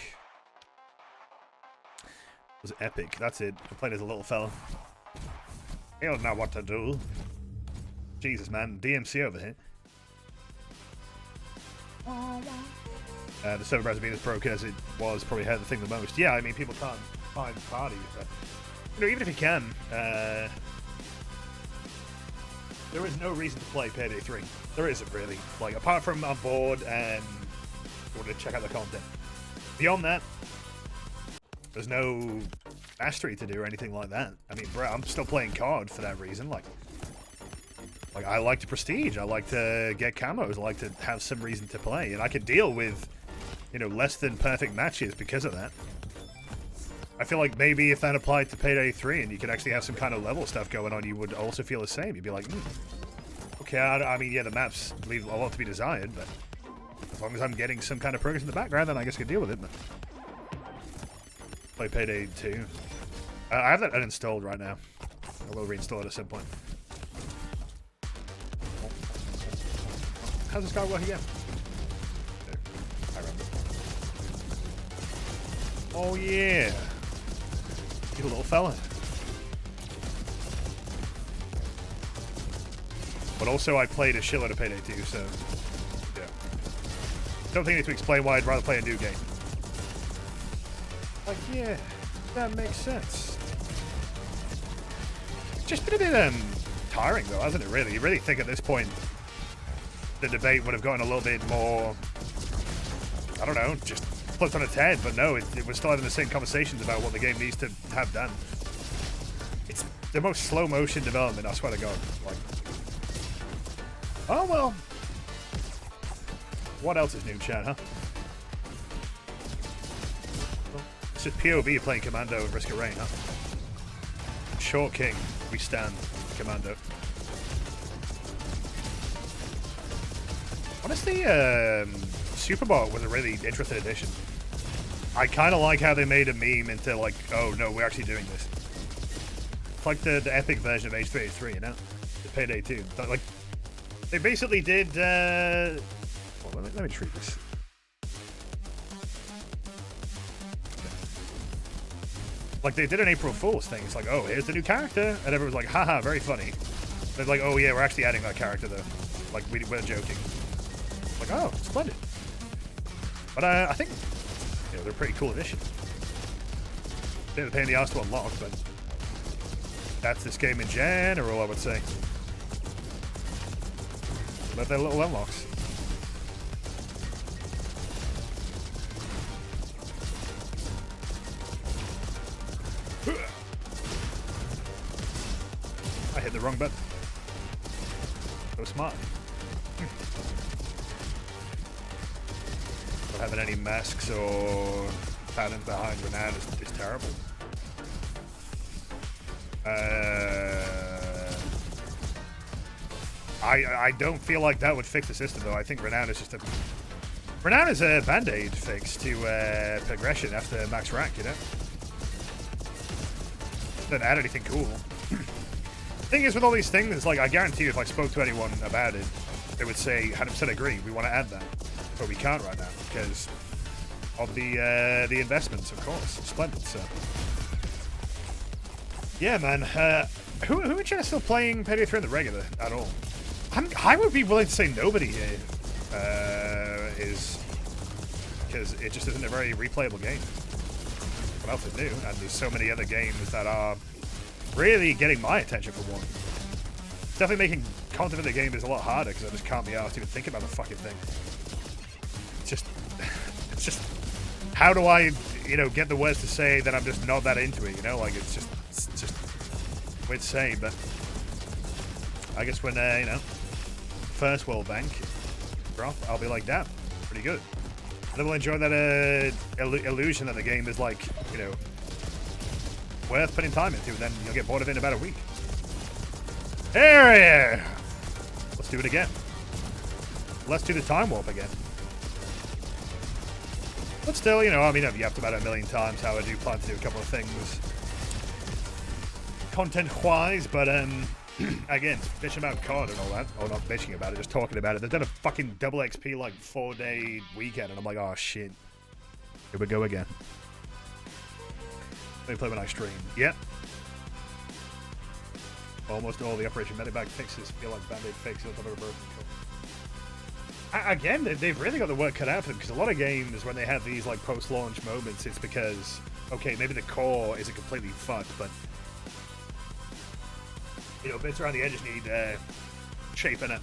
It was epic. That's it. I played as a little fella. He don't know what to do. Jesus, man. DMC over here. The server browser being as broken as it was probably hurt the thing the most. Yeah, I mean, people can't find parties, but you know, even if you can, there is no reason to play Payday 3. There isn't really. Like, apart from I'm bored and I want to check out the content. Beyond that, there's no mastery to do or anything like that. I mean, bro, I'm still playing COD for that reason. Like I like to prestige. I like to get camos. I like to have some reason to play, and I can deal with, you know, less than perfect matches because of that. I feel like maybe if that applied to Payday 3 and you could actually have some kind of level stuff going on, you would also feel the same. You'd be like, okay, I mean, yeah, the maps leave a lot to be desired, but as long as I'm getting some kind of progress in the background, then I guess I can deal with it. But play Payday 2. I have that uninstalled right now. I will reinstall it at some point. How's this guy work again? I remember. Oh yeah. You little fella. But also I played a shitload of Payday 2, so yeah. Don't think I need to explain why I'd rather play a new game. Like, yeah, that makes sense. It's just been a bit tiring though, hasn't it, really? You really think at this point the debate would have gotten a little bit more, I don't know, just flipped on its head, but no, we're still having the same conversations about what the game needs to have done. It's the most slow motion development, I swear to God. Like, oh well. What else is new, chat, huh? This is POV playing Commando and Risk of Rain, huh? Short King, we stand Commando. Honestly, Superbot was a really interesting addition. I kind of like how they made a meme into like, oh no, we're actually doing this. It's like the epic version of H3H3, you know? The Payday 2. But, like, they basically did, well, let me treat this. Like, they did an April Fool's thing. It's like, oh, here's the new character. And everyone's like, haha, very funny. They're like, oh yeah, we're actually adding that character though. Like, we're joking. Like, oh, splendid. But I think, you know, they're a pretty cool addition. They're a pain in the ass to unlock, but that's this game in general, I would say. But they're little unlocks. I hit the wrong button. So smart. Not having any masks or patterns behind Renown is terrible. I don't feel like that would fix the system though. I think Renown is just a band-aid fix to progression after max rank, you know? Doesn't add anything cool. Thing is with all these things, like I guarantee you if I spoke to anyone about it, they would say 100% agree, we want to add that. But we can't right now because of the investments, of course. Splendid, so. Yeah, man. Who are you still playing Payday 3 in the regular at all? I would be willing to say nobody here is because it just isn't a very replayable game. What else is new? And there's so many other games that are really getting my attention for one. It's definitely making content in the game is a lot harder because I just can't be asked to even think about the fucking thing. It's just, how do I, you know, get the words to say that I'm just not that into it, you know? Like, it's just weird to say, but I guess when, you know, first World Bank drop, I'll be like, damn, pretty good. And then we'll enjoy that illusion that the game is like, you know, worth putting time into, and then you'll get bored of it in about a week. Here! Let's do it again. Let's do the time warp again. But still, you know, I mean, I've yapped about it a million times how I do plan to do a couple of things content-wise, but, again, bitching about COD and all that, or not bitching about it, just talking about it. They've done a fucking double XP, like, 4-day weekend, and I'm like, oh, shit. Here we go again. Let me play when I stream. Yep. Almost all the Operation Medivac fixes feel like Band-Aid fixes on top of a broken core. Again, they've really got the work cut out for them, because a lot of games, when they have these, like, post-launch moments, it's because, okay, maybe the core isn't completely fucked, but you know, bits around the edges need shaping up.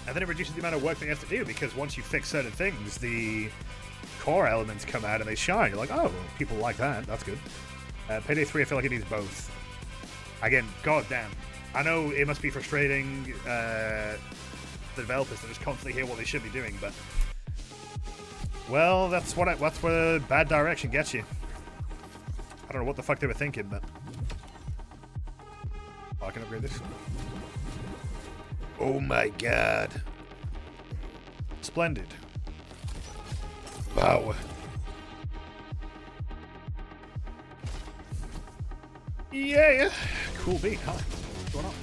And then it reduces the amount of work they have to do, because once you fix certain things, the core elements come out and they shine. You're like, oh, well, people like that. That's good. Payday 3, I feel like it needs both. Again, goddamn. I know it must be frustrating the developers to just constantly hear what they should be doing, but well, that's where bad direction gets you. I don't know what the fuck they were thinking, but I can upgrade this. Oh my god. Splendid. Wow. Yeah. Cool beat, huh? What's going on?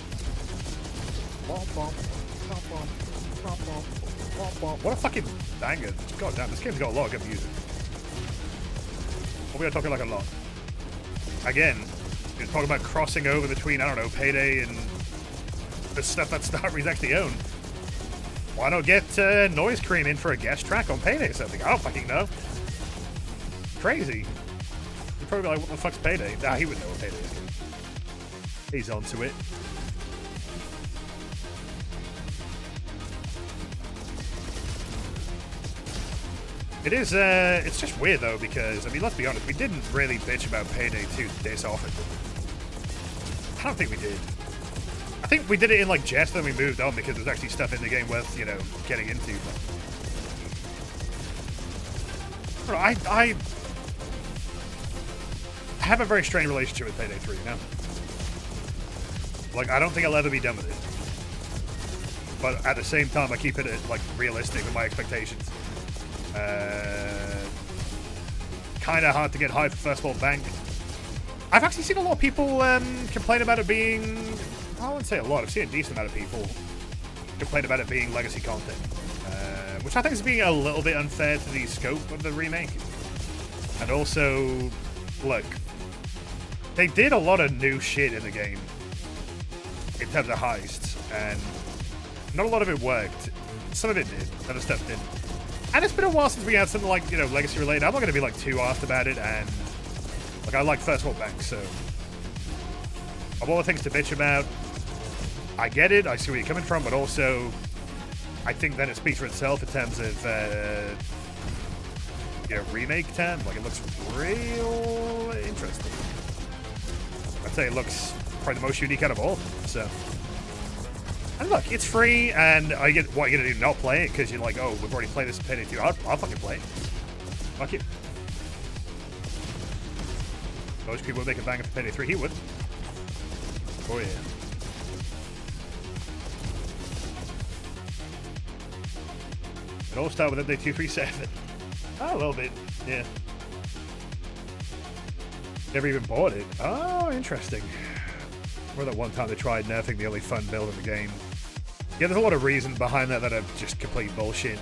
What a fucking banger. God damn, this game's got a lot of good music. We are talking like a lot. Again, you're talking about crossing over between, I don't know, Payday and the stuff that Star Wars actually own. Why not get Noise Cream in for a guest track on Payday or something? I don't fucking know. Crazy. You're probably like, what the fuck's Payday? Nah, he would know what Payday is. He's onto it. It is, it's just weird though, because, I mean, let's be honest, we didn't really bitch about Payday 2 this often. I don't think we did. I think we did it in, like, jest, and then we moved on because there's actually stuff in the game worth, you know, getting into. But I have a very strange relationship with Payday 3, you know? Like, I don't think I'll ever be done with it. But at the same time, I keep it, like, realistic with my expectations. Kind of hard to get high for First World Bank. I've actually seen a lot of people complain about it being... I wouldn't say a lot. I've seen a decent amount of people complain about it being legacy content. Which I think is being a little bit unfair to the scope of the remake. And also, look, they did a lot of new shit in the game in terms of heists, and not a lot of it worked. Some of it did, other stuff didn't. And it's been a while since we had something like, you know, legacy related. I'm not going to be like too asked about it, and like I like First World Bank, so of all the things to bitch about, I get it, I see where you're coming from, but also I think that it speaks for itself in terms of you know, remake terms. Like, it looks real interesting. I'd say it looks probably the most unique out of all. So, and look, it's free, and I get what you're gonna do, not play it because you're like, oh, we've already played this in Payday 2. I'll fucking play it. Fuck it. Most people would make a banger for Payday 3. He would. Oh yeah. It all started with Update 237. Oh, a little bit, yeah. Never even bought it. Oh, interesting. Remember that one time they tried nerfing the only fun build in the game. Yeah, there's a lot of reasons behind that are just complete bullshit.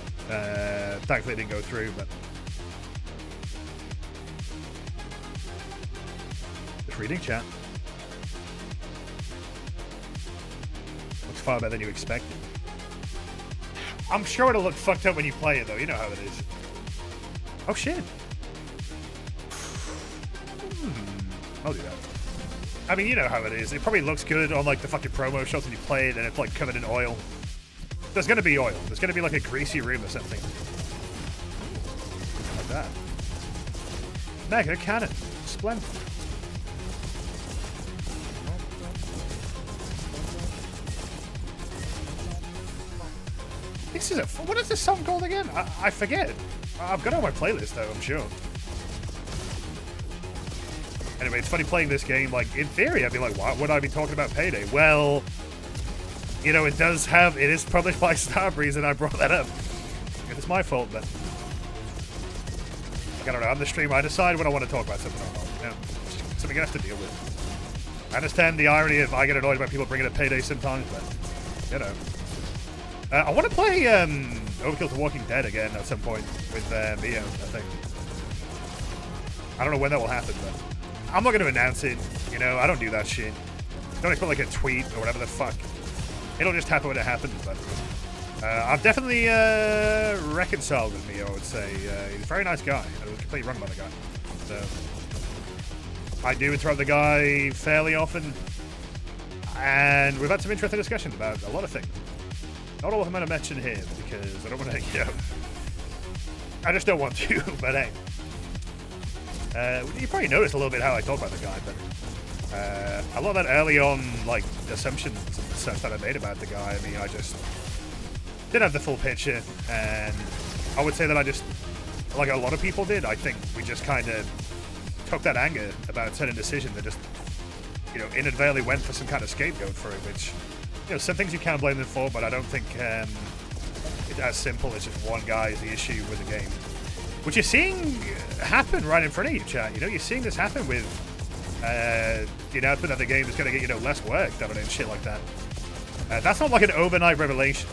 Thankfully it didn't go through, but... Just reading chat. Looks far better than you expected. I'm sure it'll look fucked up when you play it, though. You know how it is. Oh, shit. I'll do that. I mean, you know how it is. It probably looks good on, like, the fucking promo shots when you play it and it's, like, covered in oil. There's gonna be oil. There's gonna be, like, a greasy room or something. Like that. Mega cannon. Splendid. This is a... What is this song called again? I forget. I've got it on my playlist, though, I'm sure. Anyway, it's funny playing this game. Like, in theory, I'd be like, why would I be talking about Payday? Well, you know, it does have... It is published by Starbreeze, and I brought that up. It's my fault, but... Like, I don't know. I'm the streamer. I decide when I want to talk about something or not. You know, it's something I have to deal with. I understand the irony of I get annoyed about people bringing up Payday sometimes, but, you know. I want to play Overkill to Walking Dead again at some point with Mio, I think. I don't know when that will happen, but I'm not going to announce it. You know, I don't do that shit. Don't expect like a tweet or whatever the fuck. It'll just happen when it happens, but I've definitely reconciled with Mio, I would say. He's a very nice guy. I was completely wrong about the guy. So, I do interrupt the guy fairly often, and we've had some interesting discussions about a lot of things. Not all of them I'm going to mention here, because I don't want to, you know... I just don't want to, but hey. You probably noticed a little bit how I talk about the guy, but... a lot of that early on, like, assumptions and stuff that I made about the guy, I mean, I just... didn't have the full picture, and I would say that I just... Like a lot of people did, I think we just kind of took that anger about a certain decision that just, you know, inadvertently went for some kind of scapegoat for it, which... You know, some things you can't blame them for, but I don't think it's as simple as just one guy is the issue with the game. Which you're seeing happen right in front of you, chat. You know, you're seeing this happen with the announcement that the game is going to get, you know, less work done and shit like that. That's not like an overnight revelation.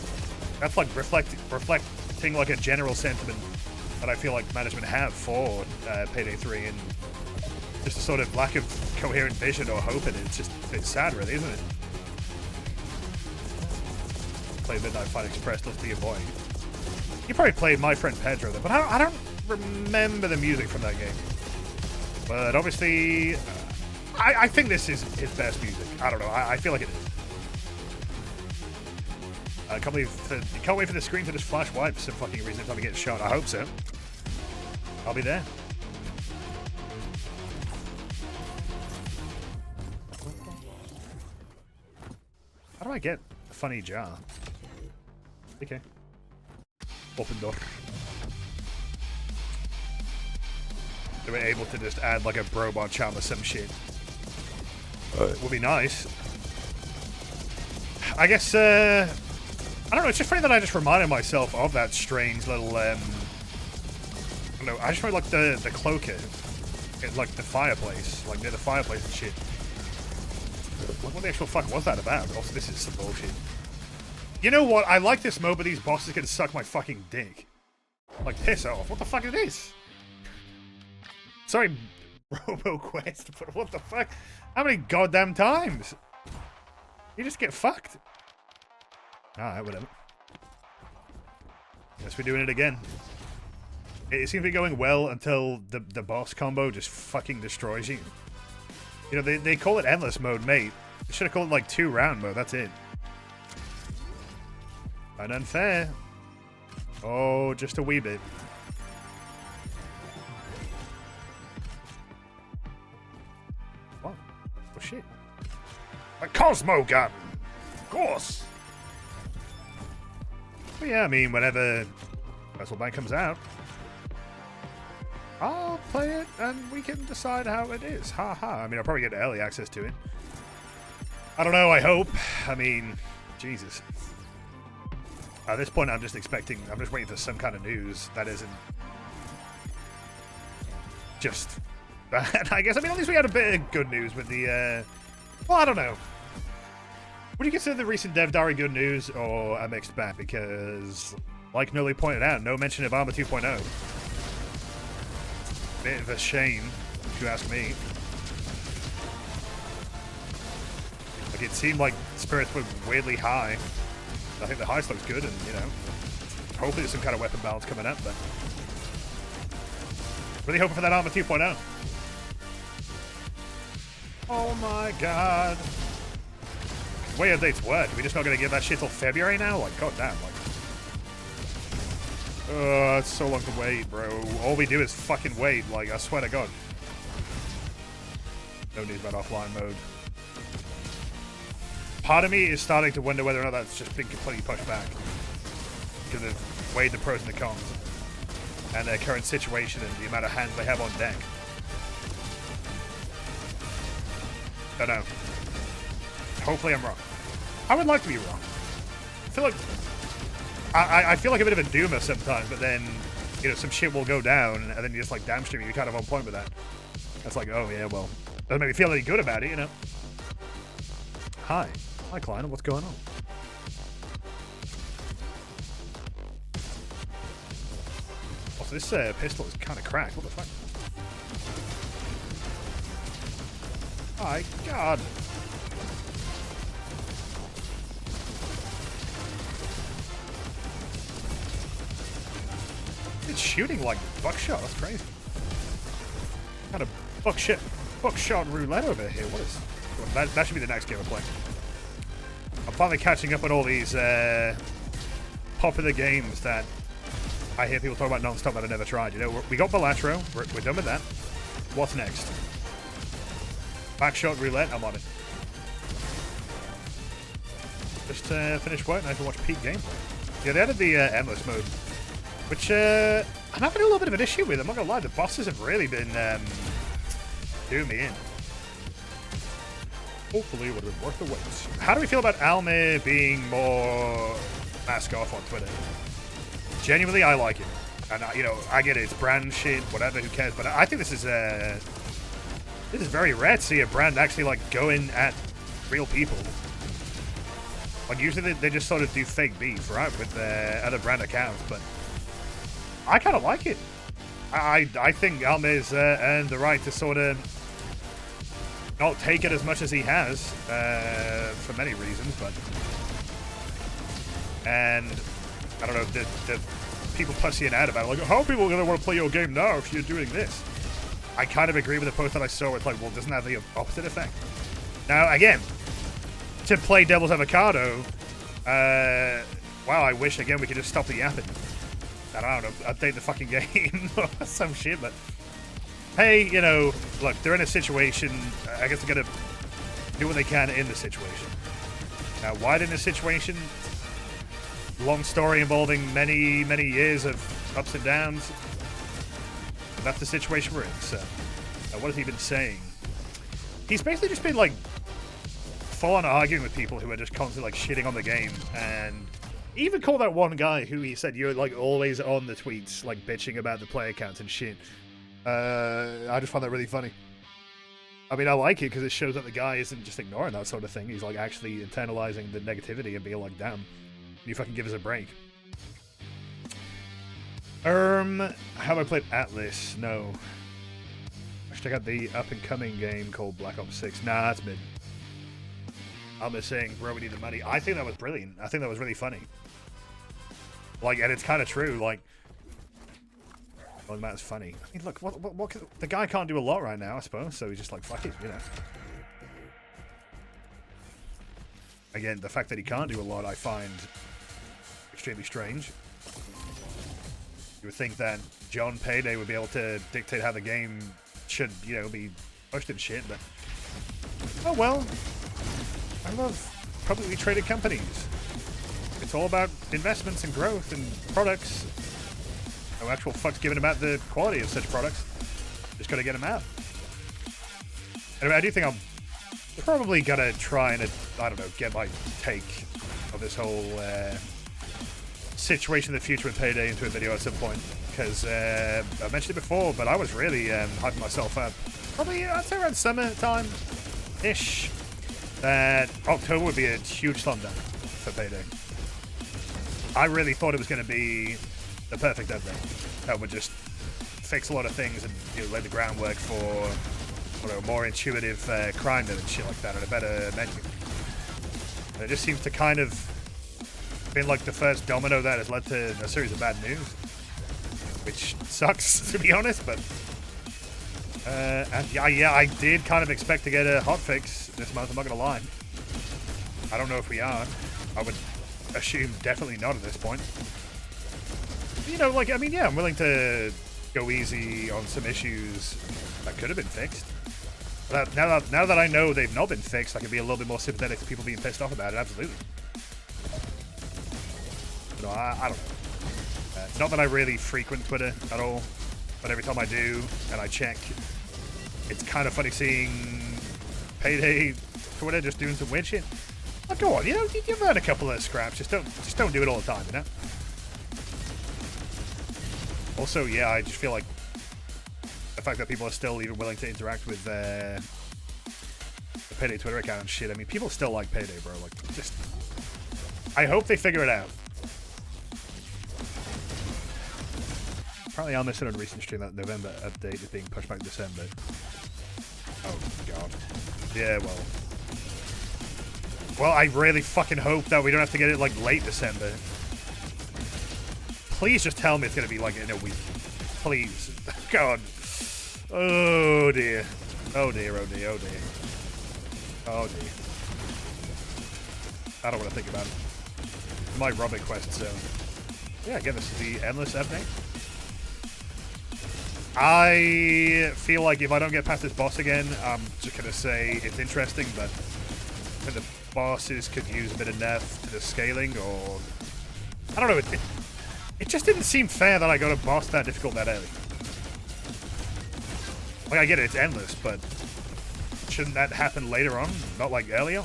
That's like reflecting like a general sentiment that I feel like management have for Payday 3 and just a sort of lack of coherent vision or hope in it. It's just, it's sad really, isn't it? Play Midnight Fight Express, let's be a boy. You probably played My Friend Pedro though, but I don't remember the music from that game. But obviously, I think this is his best music. I don't know, I feel like it is. I can't wait for the screen to just flash white for some fucking reason if I'm getting shot. I hope so. I'll be there. How do I get a funny jar? Okay. Open door. They were able to just add like a robot charm or some shit. Would be nice. I guess, I don't know, it's just funny that I just reminded myself of that strange little, I don't know, I just remember like the cloaker in like the fireplace, like near the fireplace and shit. What the actual fuck was that about? Also, this is some bullshit. You know what? I like this mode, but these bosses can suck my fucking dick. Like, piss off. What the fuck is this? Sorry, Roboquest, but what the fuck? How many goddamn times? You just get fucked. Alright, whatever. Guess we're doing it again. It seems to be going well until the boss combo just fucking destroys you. You know, they call it endless mode, mate. They should have called it like 2-round mode, that's it. And unfair. Oh, just a wee bit. What? Oh shit. A Cosmo gun! Of course! But yeah, I mean, whenever WrestleBand comes out, I'll play it and we can decide how it is. Ha ha. I mean, I'll probably get early access to it. I don't know, I hope. I mean, Jesus. At this point, I'm just waiting for some kind of news that isn't just bad, I guess. I mean, at least we had a bit of good news with the, well, I don't know. Would you consider the recent Dev Diary good news or a mixed bag? Because, like Nully pointed out, no mention of Armor 2.0. Bit of a shame, if you ask me. Like, it seemed like spirits were weirdly high. I think the heist looks good, and, you know, hopefully there's some kind of weapon balance coming up, but Really hoping for that Armor 2.0. Oh my god. Way updates work. Are we just not going to get that shit till February now? Like, goddamn. Like, it's so long to wait, bro. All we do is fucking wait. Like, I swear to God. No news about offline mode. Part of me is starting to wonder whether or not that's just been completely pushed back. Because of weighed the pros and the cons. And their current situation and the amount of hands they have on deck. Don't know. Hopefully I'm wrong. I would like to be wrong. I feel like I feel like a bit of a doomer sometimes, but then, you know, some shit will go down, and then you're just like, damn, streaming, you're kind of on point with that. That's like, oh yeah, well, doesn't make me feel any good about it, you know. Hi, Klein, what's going on? Also, this pistol is kind of cracked. What the fuck? My God. It's shooting like buckshot. That's crazy. Kind of buckshot roulette over here. What is that? Should be the next game I play. I'm finally catching up on all these popular games that I hear people talk about non-stop that I never tried. You know, we got Balatro. We're done with that. What's next? Backshot roulette. I'm on it. Just finished work and I can watch peak gameplay. Yeah, they added the endless mode, which I'm having a little bit of an issue with. I'm not gonna lie, the bosses have really been doing me in. Hopefully it would have been worth the wait. How do we feel about Almir being more mask off on Twitter? Genuinely, I like it. And, you know, I get it. It's brand shit, whatever, who cares? But I think this is very rare to see a brand actually, like, going at real people. Like, usually they just sort of do fake beef, right, with other brand accounts, but I kind of like it. I think Almir's earned the right to sort of not take it as much as he has, for many reasons, but... And, I don't know, the people pussying out about it, like, how are people going to want to play your game now if you're doing this? I kind of agree with the post that I saw. It's like, well, doesn't that have the opposite effect? Now, again, to play Devil's Avocado, wow, I wish, again, we could just stop the yapping. I don't know, update the fucking game or some shit, but hey, you know, look, they're in a situation, I guess they're going to do what they can in the situation. Now, why in this situation? Long story involving many, many years of ups and downs. But that's the situation we're in, so what has he been saying? He's basically just been, like, full-on arguing with people who are just constantly, like, shitting on the game, and he even called out one guy who he said, you're, like, always on the tweets, like, bitching about the player counts and shit. I just find that really funny. I mean, I like it because it shows that the guy isn't just ignoring that sort of thing. He's, like, actually internalizing the negativity and being like, damn, you fucking give us a break. Have I played Atlas? No. I should check out the up-and-coming game called Black Ops 6. Nah, that's mid. I'm just saying, bro, we need the money. I think that was brilliant. I think that was really funny. Like, and it's kind of true, like... Well, that's funny. I mean, look, what the guy can't do a lot right now, I suppose, so he's just like, fuck it, you know. Again, the fact that he can't do a lot, I find extremely strange. You would think that John Payday would be able to dictate how the game should, you know, be pushed and shit, but... Oh, well. I love publicly traded companies. It's all about investments and growth and products. No actual fucks given about the quality of such products. Just gotta get them out. Anyway, I do think I'm probably gonna try and, I don't know, get my take of this whole situation in the future with Payday into a video at some point. Because I mentioned it before, but I was really hyping myself up. Probably, I'd say around summertime-ish. That October would be a huge slumdown for Payday. I really thought it was going to be the perfect update that would just fix a lot of things and, you know, lay the groundwork for, I don't know, more intuitive crime and shit like that, and a better menu. And it just seems to kind of been like the first domino that has led to a series of bad news, which sucks, to be honest, but And yeah, I did kind of expect to get a hotfix this month, I'm not going to lie. I don't know if we are. I would assume definitely not at this point. You know, like, I mean, yeah, I'm willing to go easy on some issues that could have been fixed. But now that I know they've not been fixed, I can be a little bit more sympathetic to people being pissed off about it, absolutely. But no, I don't know. It's not that I really frequent Twitter at all, but every time I do and I check, it's kind of funny seeing Payday Twitter just doing some weird shit. Oh, go on, you know, you've had a couple of scraps, just don't do it all the time, you know? Also, yeah, I just feel like the fact that people are still even willing to interact with the Payday Twitter account and shit. I mean, people still like Payday, bro. Like, just... I hope they figure it out. Apparently, I'll miss it on a recent stream that November update is being pushed back to December. Oh, God. Yeah, well... Well, I really fucking hope that we don't have to get it, like, late December. Please just tell me it's going to be, like, in a week. Please. God. Oh, dear. Oh, dear, oh, dear, oh, dear. Oh, dear. I don't want to think about it. My Roboquest zone. Yeah, again, this is the Endless update. I feel like if I don't get past this boss again, I'm just going to say it's interesting, but I think the bosses could use a bit of nerf to the scaling, or... I don't know, it just didn't seem fair that I got a boss that difficult that early. Like, I get it, it's endless, but shouldn't that happen later on, not like earlier?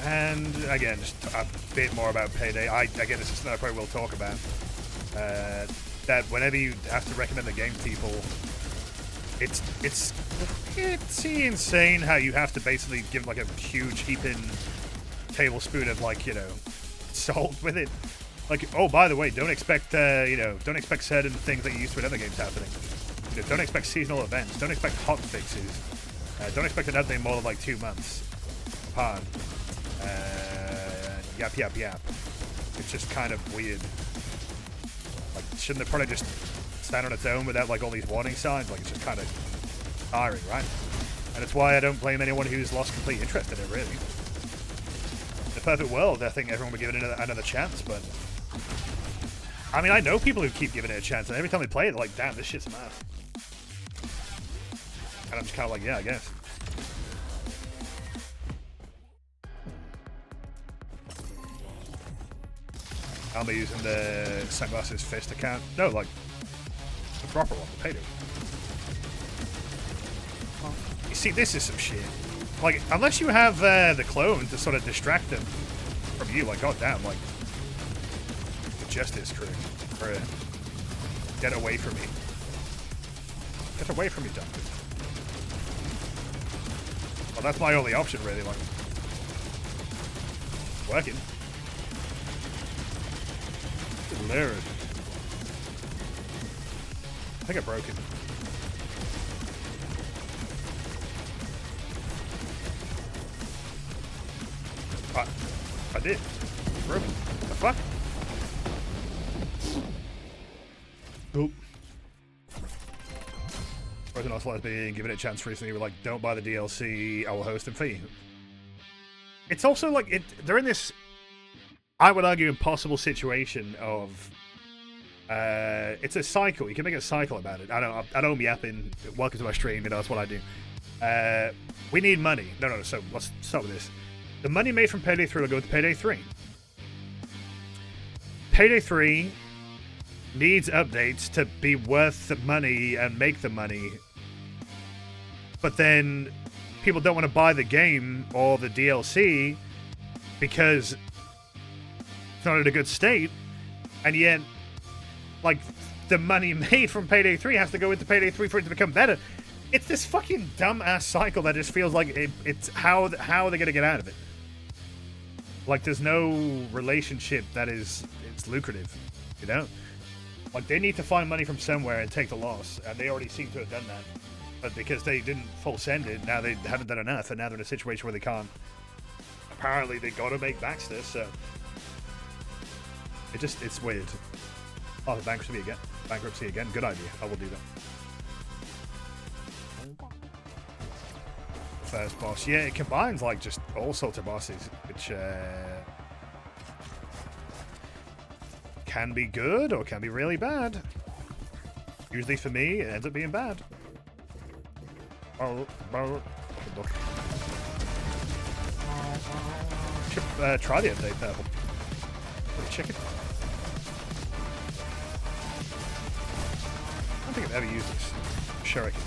And again, just a bit more about Payday. Again, this is something I probably will talk about. That whenever you have to recommend the game to people, it's insane how you have to basically give like a huge heaping tablespoon of, like, you know, salt with it. Like, oh, by the way, don't expect you know, don't expect certain things that you used to in other games happening. You know, don't expect seasonal events. Don't expect hot fixes. Don't expect an update more than like 2 months apart. Yap. It's just kind of weird. Like, shouldn't it probably just stand on its own without like all these warning signs? Like, it's just kind of tiring, right? And it's why I don't blame anyone who's lost complete interest in it, really. In the perfect world, I think everyone would give it another chance, but... I mean, I know people who keep giving it a chance, and every time they play it, they're like, damn, this shit's mad. And I'm just kind of like, yeah, I guess. I'll be using the Sunglasses Fist account. No, like, the proper one, the Payday. You see, this is some shit. Like, unless you have the clone to sort of distract them from you, like, god damn, like, the Justice crew. Get away from me. Get away from me, Doctor. Well, that's my only option, really, like. Working. Hilarious. I think I broke it. I did. Broke it. The fuck? Oop. Wasn't also lesbian, giving it a chance recently. We're like, don't buy the DLC, I will host and fee. It's also like, they're in this, I would argue, impossible situation of, it's a cycle. You can make a cycle about it. I don't be yapping. Welcome to my stream, you know, that's what I do. We need money. No, so let's start with this. The money made from Payday 3 will go to Payday 3. Payday 3 needs updates to be worth the money and make the money. But then people don't want to buy the game or the DLC because it's not in a good state. And yet, like, the money made from Payday 3 has to go into Payday 3 for it to become better. It's this fucking dumb-ass cycle that just feels like it's how are they going to get out of it? Like, there's no relationship that it's lucrative, you know? Like, they need to find money from somewhere and take the loss, and they already seem to have done that. But because they didn't full send it, now they haven't done enough, and now they're in a situation where they can't. Apparently, they got to make Baxter, so... It's weird. Oh, bankruptcy again. Bankruptcy again. Good idea. I will do that. First boss. Yeah, it combines like just all sorts of bosses, which can be good or can be really bad. Usually for me, it ends up being bad. Oh, should try the update, Purple. Chicken. I don't think I've ever used this. Shuriken.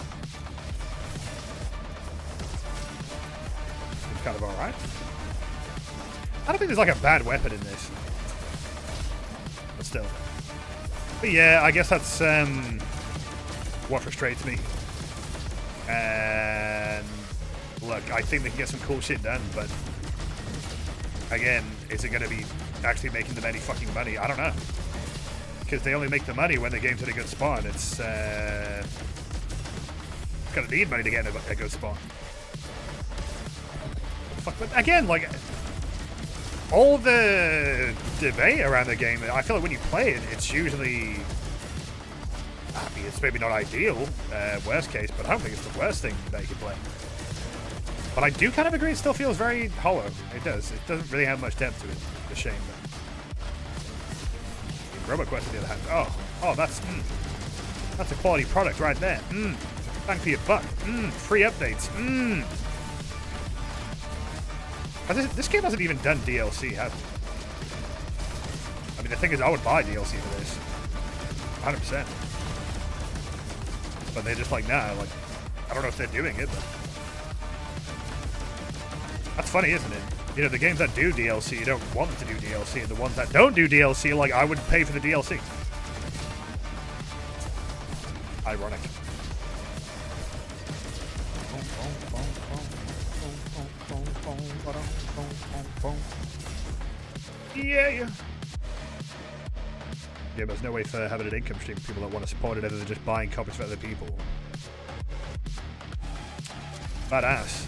It's kind of alright. I don't think there's like a bad weapon in this. But still. But yeah, I guess that's what frustrates me. And look, I think they can get some cool shit done, but again, is it going to be actually making them any fucking money? I don't know. Because they only make the money when the game's at a good spot. It's gonna need money to get in a good spot. Fuck, but again, like all the debate around the game, I feel like when you play it, it's usually, I mean, it's maybe not ideal, worst case, but I don't think it's the worst thing that you can play. But I do kind of agree, it still feels very hollow. It does. It doesn't really have much depth to it. It's a shame, but Roboquest on the other hand. Oh, that's a quality product right there. Bang for your buck. Free updates. This game hasn't even done DLC, has it? I mean, the thing is, I would buy DLC for this, 100%. But they're just like, nah. Like, I don't know if they're doing it, but that's funny, isn't it? You know, the games that do DLC, you don't want them to do DLC, and the ones that don't do DLC, like, I would pay for the DLC. Ironic. Yeah. Yeah, but there's no way for having an income stream for people that want to support it other than just buying copies for other people. Badass.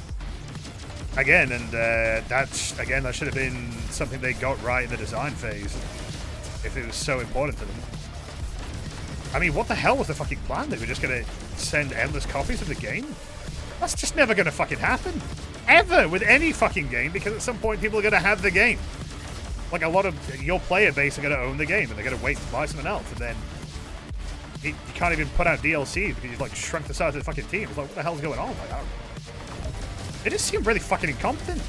Again, and that should have been something they got right in the design phase, if it was so important to them. I mean, what the hell was the fucking plan? They were just gonna send endless copies of the game? That's just never gonna fucking happen. Ever, with any fucking game, because at some point people are gonna have the game. Like, a lot of your player base are gonna own the game, and they're gonna wait to buy something else, and then you can't even put out DLC because you've, like, shrunk the size of the fucking team. It's like, what the hell's going on? Like, I don't know. It just seemed really fucking incompetent.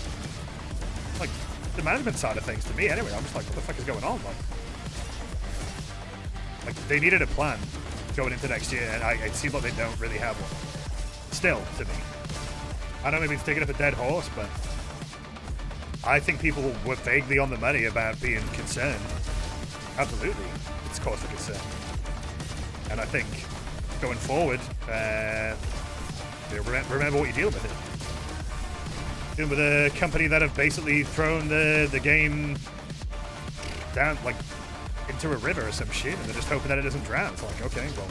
Like, the management side of things to me, anyway. I'm just like, what the fuck is going on? Like they needed a plan going into next year, and it seems like they don't really have one. Still, to me. I know maybe it's taking up a dead horse, but I think people were vaguely on the money about being concerned. Absolutely. It's cause for concern. And I think, going forward, remember what you're dealing with it. With a company that have basically thrown the game down, like, into a river or some shit, and they're just hoping that it doesn't drown. It's like, okay, well,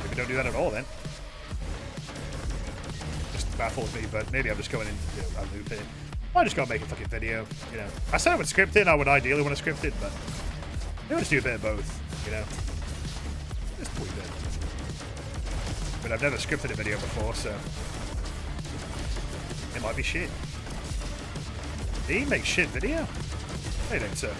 maybe don't do that at all then. Just baffles me, but maybe I'm just going into a loop here. I just gotta make a fucking video, you know. I said I would script it, I would ideally want to script it, but maybe I'll just do a bit of both, you know. Just a wee bit. But I've never scripted a video before, so it might be shit. Did he make shit video? I think so.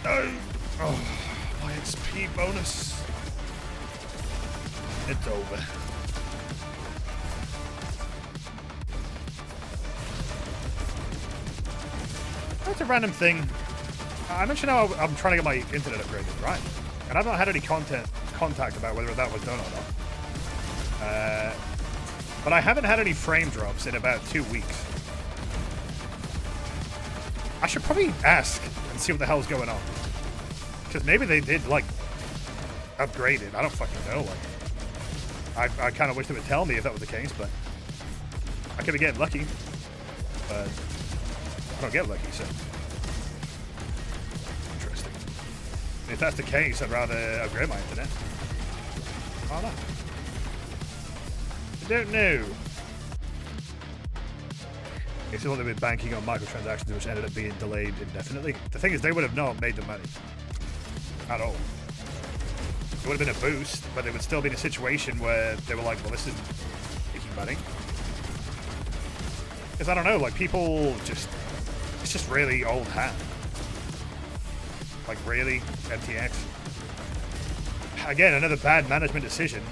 No! Oh, my XP bonus. It's over. That's a random thing. I mentioned how I'm trying to get my internet upgraded, right? And I've not had any contact about whether that was done or not. But I haven't had any frame drops in about 2 weeks. I should probably ask and see what the hell's going on. Because maybe they did, like, upgrade it. I don't fucking know. Like, I kind of wish they would tell me if that was the case, but I could be getting lucky. But I don't get lucky, so If that's the case, I'd rather upgrade my internet. Why not? I don't know. It's all they've been banking on microtransactions, which ended up being delayed indefinitely. The thing is, they would have not made the money at all. It would have been a boost, but they would still be in a situation where they were like, well, this isn't making money. Because I don't know, like, people just, it's just really old hat. Like, really, MTX. Again, another bad management decision.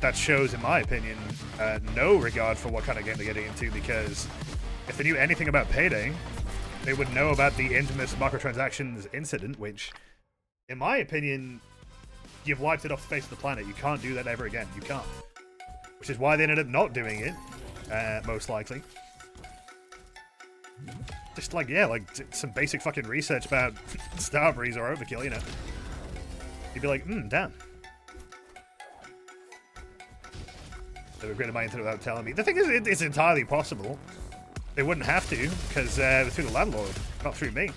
That shows, in my opinion, no regard for what kind of game they're getting into, because if they knew anything about Payday, they would know about the infamous microtransactions incident, which, in my opinion, you've wiped it off the face of the planet. You can't do that ever again. You can't. Which is why they ended up not doing it, most likely. Just like, yeah, like some basic fucking research about Starbreeze or Overkill, you know. You'd be like, damn. They regretted my internet without telling me. The thing is, it's entirely possible. They wouldn't have to, because it's through the landlord, not through me.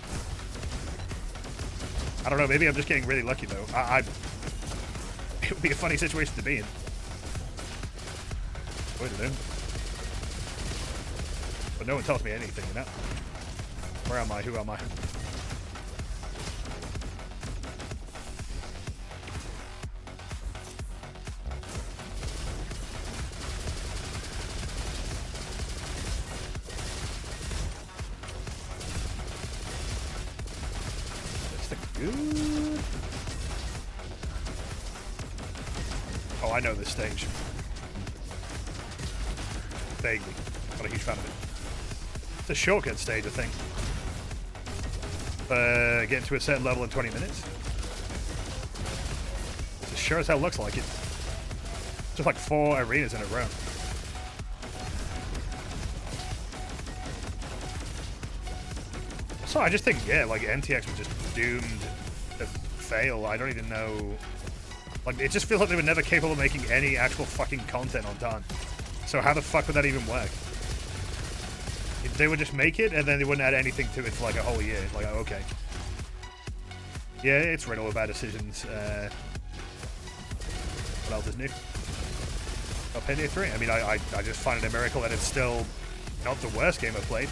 I don't know, maybe I'm just getting really lucky, though. It would be a funny situation to be in. I don't know. But no one tells me anything, you know? Where am I? Who am I? Good. Oh, I know this stage. Vaguely. Not a huge fan of it. It's a shortcut stage, I think. Getting to a certain level in 20 minutes. It sure as hell looks like it. Just like 4 arenas in a row. So I just think, yeah, like MTX was just doomed to fail. I don't even know. Like, it just feels like they were never capable of making any actual fucking content on time. So how the fuck would that even work? They would just make it and then they wouldn't add anything to it for like a whole year. Like, oh, okay. Yeah, it's riddled with bad decisions. What else is new? Oh, Payday 3. I mean, I just find it a miracle that it's still not the worst game I've played.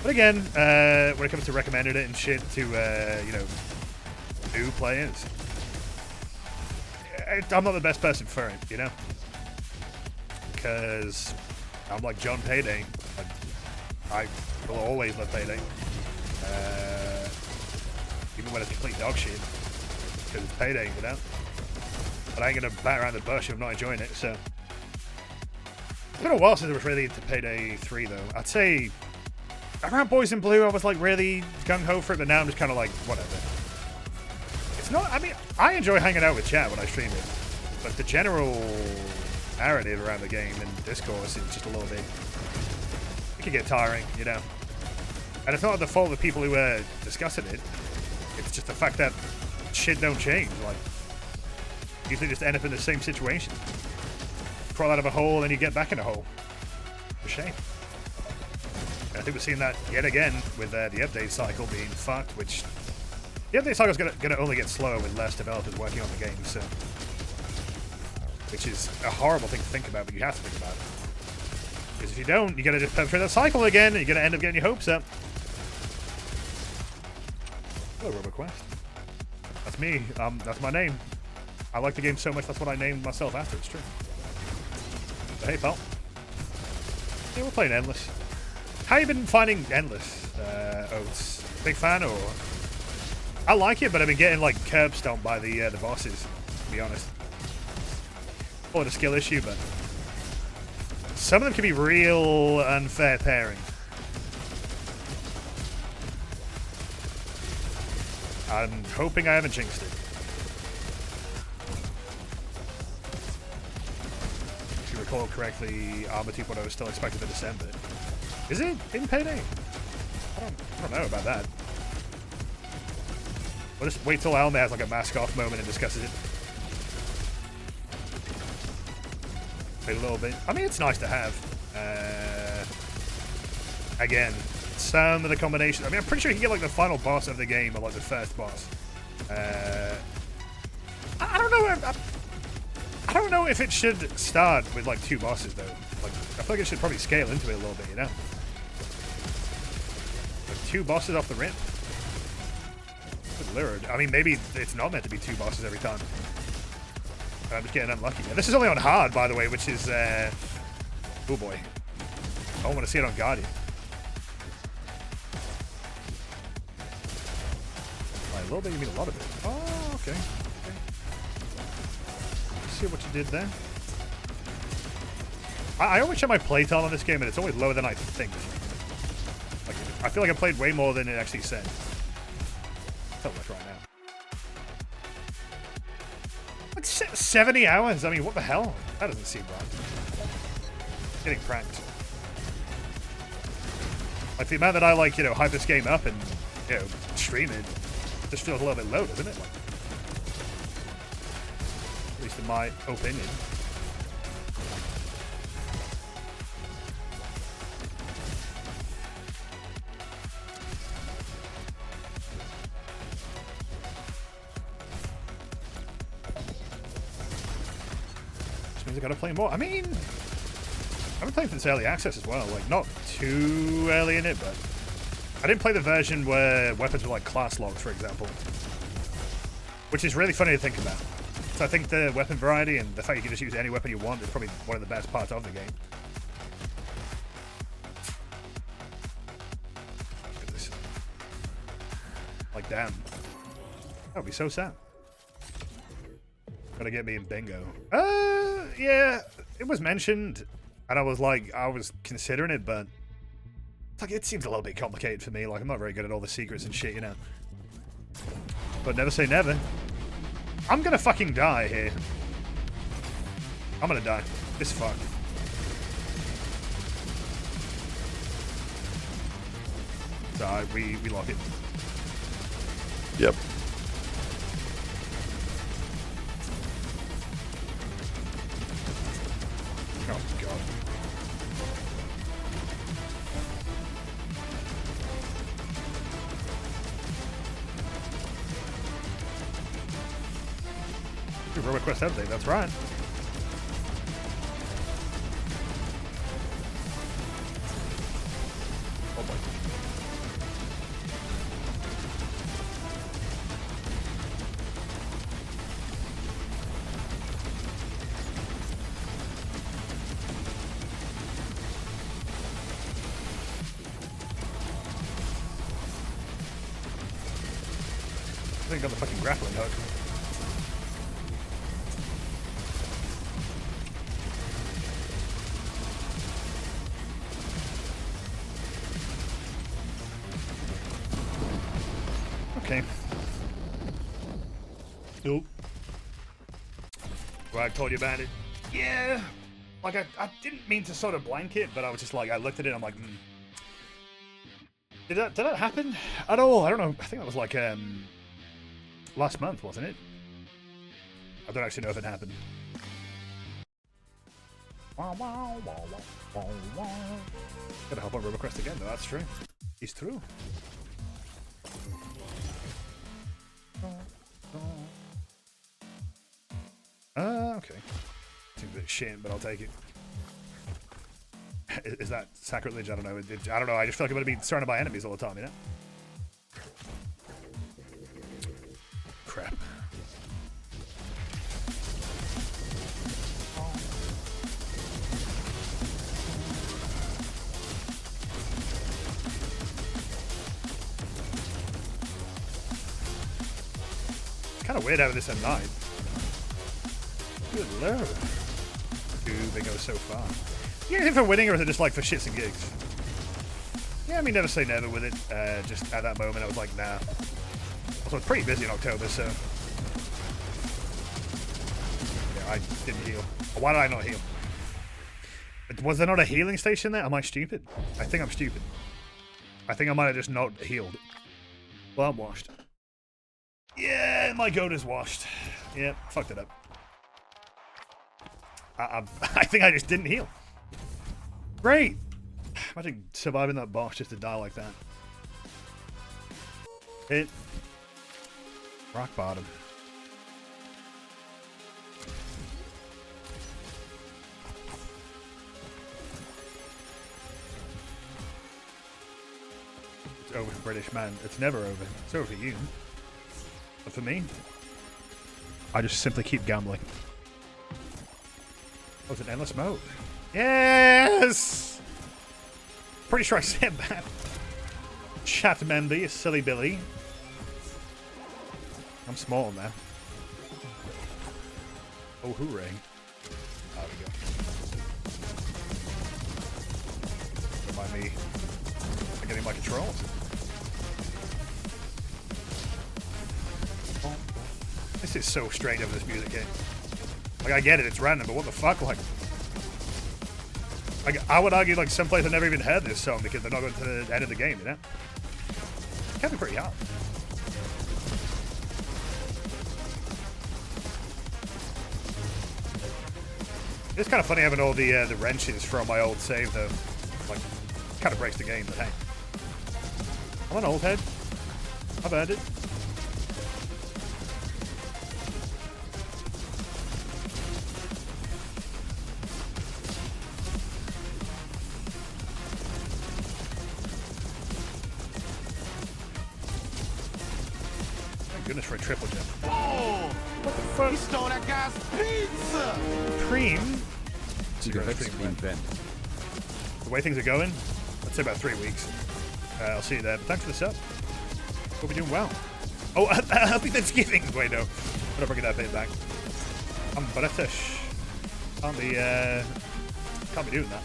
But again, when it comes to recommending it and shit to, you know, new players, I'm not the best person for it, you know? Because I'm like John Payday. I will always love Payday. Even when it's complete dog shit. Because it's Payday, you know? But I ain't gonna bat around the bush if I'm not enjoying it, so. It's been a while since I was really into Payday 3, though. I'd say around Boys in Blue, I was like really gung-ho for it, but now I'm just kind of like, whatever. It's not, I mean, I enjoy hanging out with chat when I stream it, but the general narrative around the game and discourse is just a little bit, it can get tiring, you know? And it's not the fault of the people who are discussing it, it's just the fact that shit don't change, like, you usually just end up in the same situation. Crawl out of a hole and you get back in a hole. It's a shame. I think we're seeing that yet again with the update cycle being fucked, which the update cycle is going to only get slower with less developers working on the game, so which is a horrible thing to think about, but you have to think about it. Because if you don't, you're going to just perpetrate that cycle again, and you're going to end up getting your hopes up. Hello, Roboquest. That's me. That's my name. I like the game so much, that's what I named myself after. It's true. But hey, pal. Yeah, we're playing Endless. How you been finding Endless, Oats? Big fan, or? I like it, but I've been getting like curb stomped by the bosses, to be honest. Or the skill issue, but some of them can be real unfair pairing. I'm hoping I haven't jinxed it. If you recall correctly, Armor 2.0 is still expected in December. Is it in Payday? I don't know about that. We'll just wait till Alma has like a mask off moment and discusses it. Wait a little bit. I mean, it's nice to have. Again, some of the combinations. I mean, I'm pretty sure you can get like the final boss of the game or like the first boss. I don't know. I don't know if it should start with like 2 bosses though. Like, I feel like it should probably scale into it a little bit, you know? Like 2 bosses off the rip. Good lord. I mean, maybe it's not meant to be 2 bosses every time. I'm just getting unlucky. Yeah, this is only on hard, by the way, which is oh boy. I don't want to see it on Guardian. By a little bit, you mean a lot of it. Oh, okay. See what you did there. I always check my playtime on this game, and it's always lower than I think. Like, I feel like I played way more than it actually said. So much right now. Like 70 hours. I mean, what the hell? That doesn't seem right. Getting pranked. Like the amount that I like, you know, hype this game up and stream it, just feels a little bit low, doesn't it? Like, at least in my opinion. Which means I gotta play more. I mean, I've been playing for this early access as well. Like, not too early in it, but I didn't play the version where weapons were like class locked, for example. Which is really funny to think about. So I think the weapon variety and the fact you can just use any weapon you want is probably one of the best parts of the game. Look at this. Like, damn. That would be so sad. Gotta get me in bingo. Yeah, it was mentioned, and I was considering it, but like, it seems a little bit complicated for me. Like, I'm not very good at all the secrets and shit, you know. But never say never. I'm gonna fucking die here. I'm gonna die. This fuck. So we lock it. Yep. Oh god. Roboquest update, that's right. Oh boy. I think I got the fucking grappling hook. Okay. Nope. Well, I told you about it. Yeah. Like, I didn't mean to sort of blank it, but I was just like, I looked at it and I'm like, Did that happen at all? I don't know. I think that was like, last month, wasn't it? I don't actually know if it happened. Gotta help on Roboquest again, though. That's true. It's true. Okay. Seems a bit shit, but I'll take it. Is that sacrilege? I don't know. I don't know. I just feel like I'm gonna be surrounded by enemies all the time, you know? Crap. It's kind of weird having this at night. Good lord. 2 bingos so far. You get anything for winning, or is it just like for shits and gigs? Yeah, I mean, never say never with it. Just at that moment, I was like, nah. Also, it's pretty busy in October, so... yeah, I didn't heal. Why did I not heal? Was there not a healing station there? Am I stupid? I think I'm stupid. I think I might have just not healed. Well, I'm washed. Yeah, my goat is washed. Yeah, fucked it up. I think I just didn't heal. Great. Imagine surviving that boss just to die like that. Hit. Rock bottom. It's over for British man. It's never over. It's over for you. But for me, I just simply keep gambling. Oh, it's an endless mode. Yes! Pretty sure I said that. Chatmandy, a silly Billy. I'm small now. Oh, hooray. There we go. Don't mind me getting my controls. Oh. This is so strange over this music game. Like, I get it, it's random, but what the fuck? Like, I would argue, like, some players have never even heard this song because they're not going to the end of the game, you know? It can be pretty hard. It's kind of funny having all the wrenches from my old save, though. Like, kind of breaks the game, but hey. I'm an old head. I've earned it. Thank goodness for a triple jump. Oh! What the fuck? He stole that guy's pizza! Cream? Cigarettes-invent. The way things are going, I'd say about 3 weeks. I'll see you there. But thanks for the sub. Hope you're doing well. Oh, happy Thanksgiving! Wait, no. I'm gonna bring that bit back. I'm British. Can't be doing that.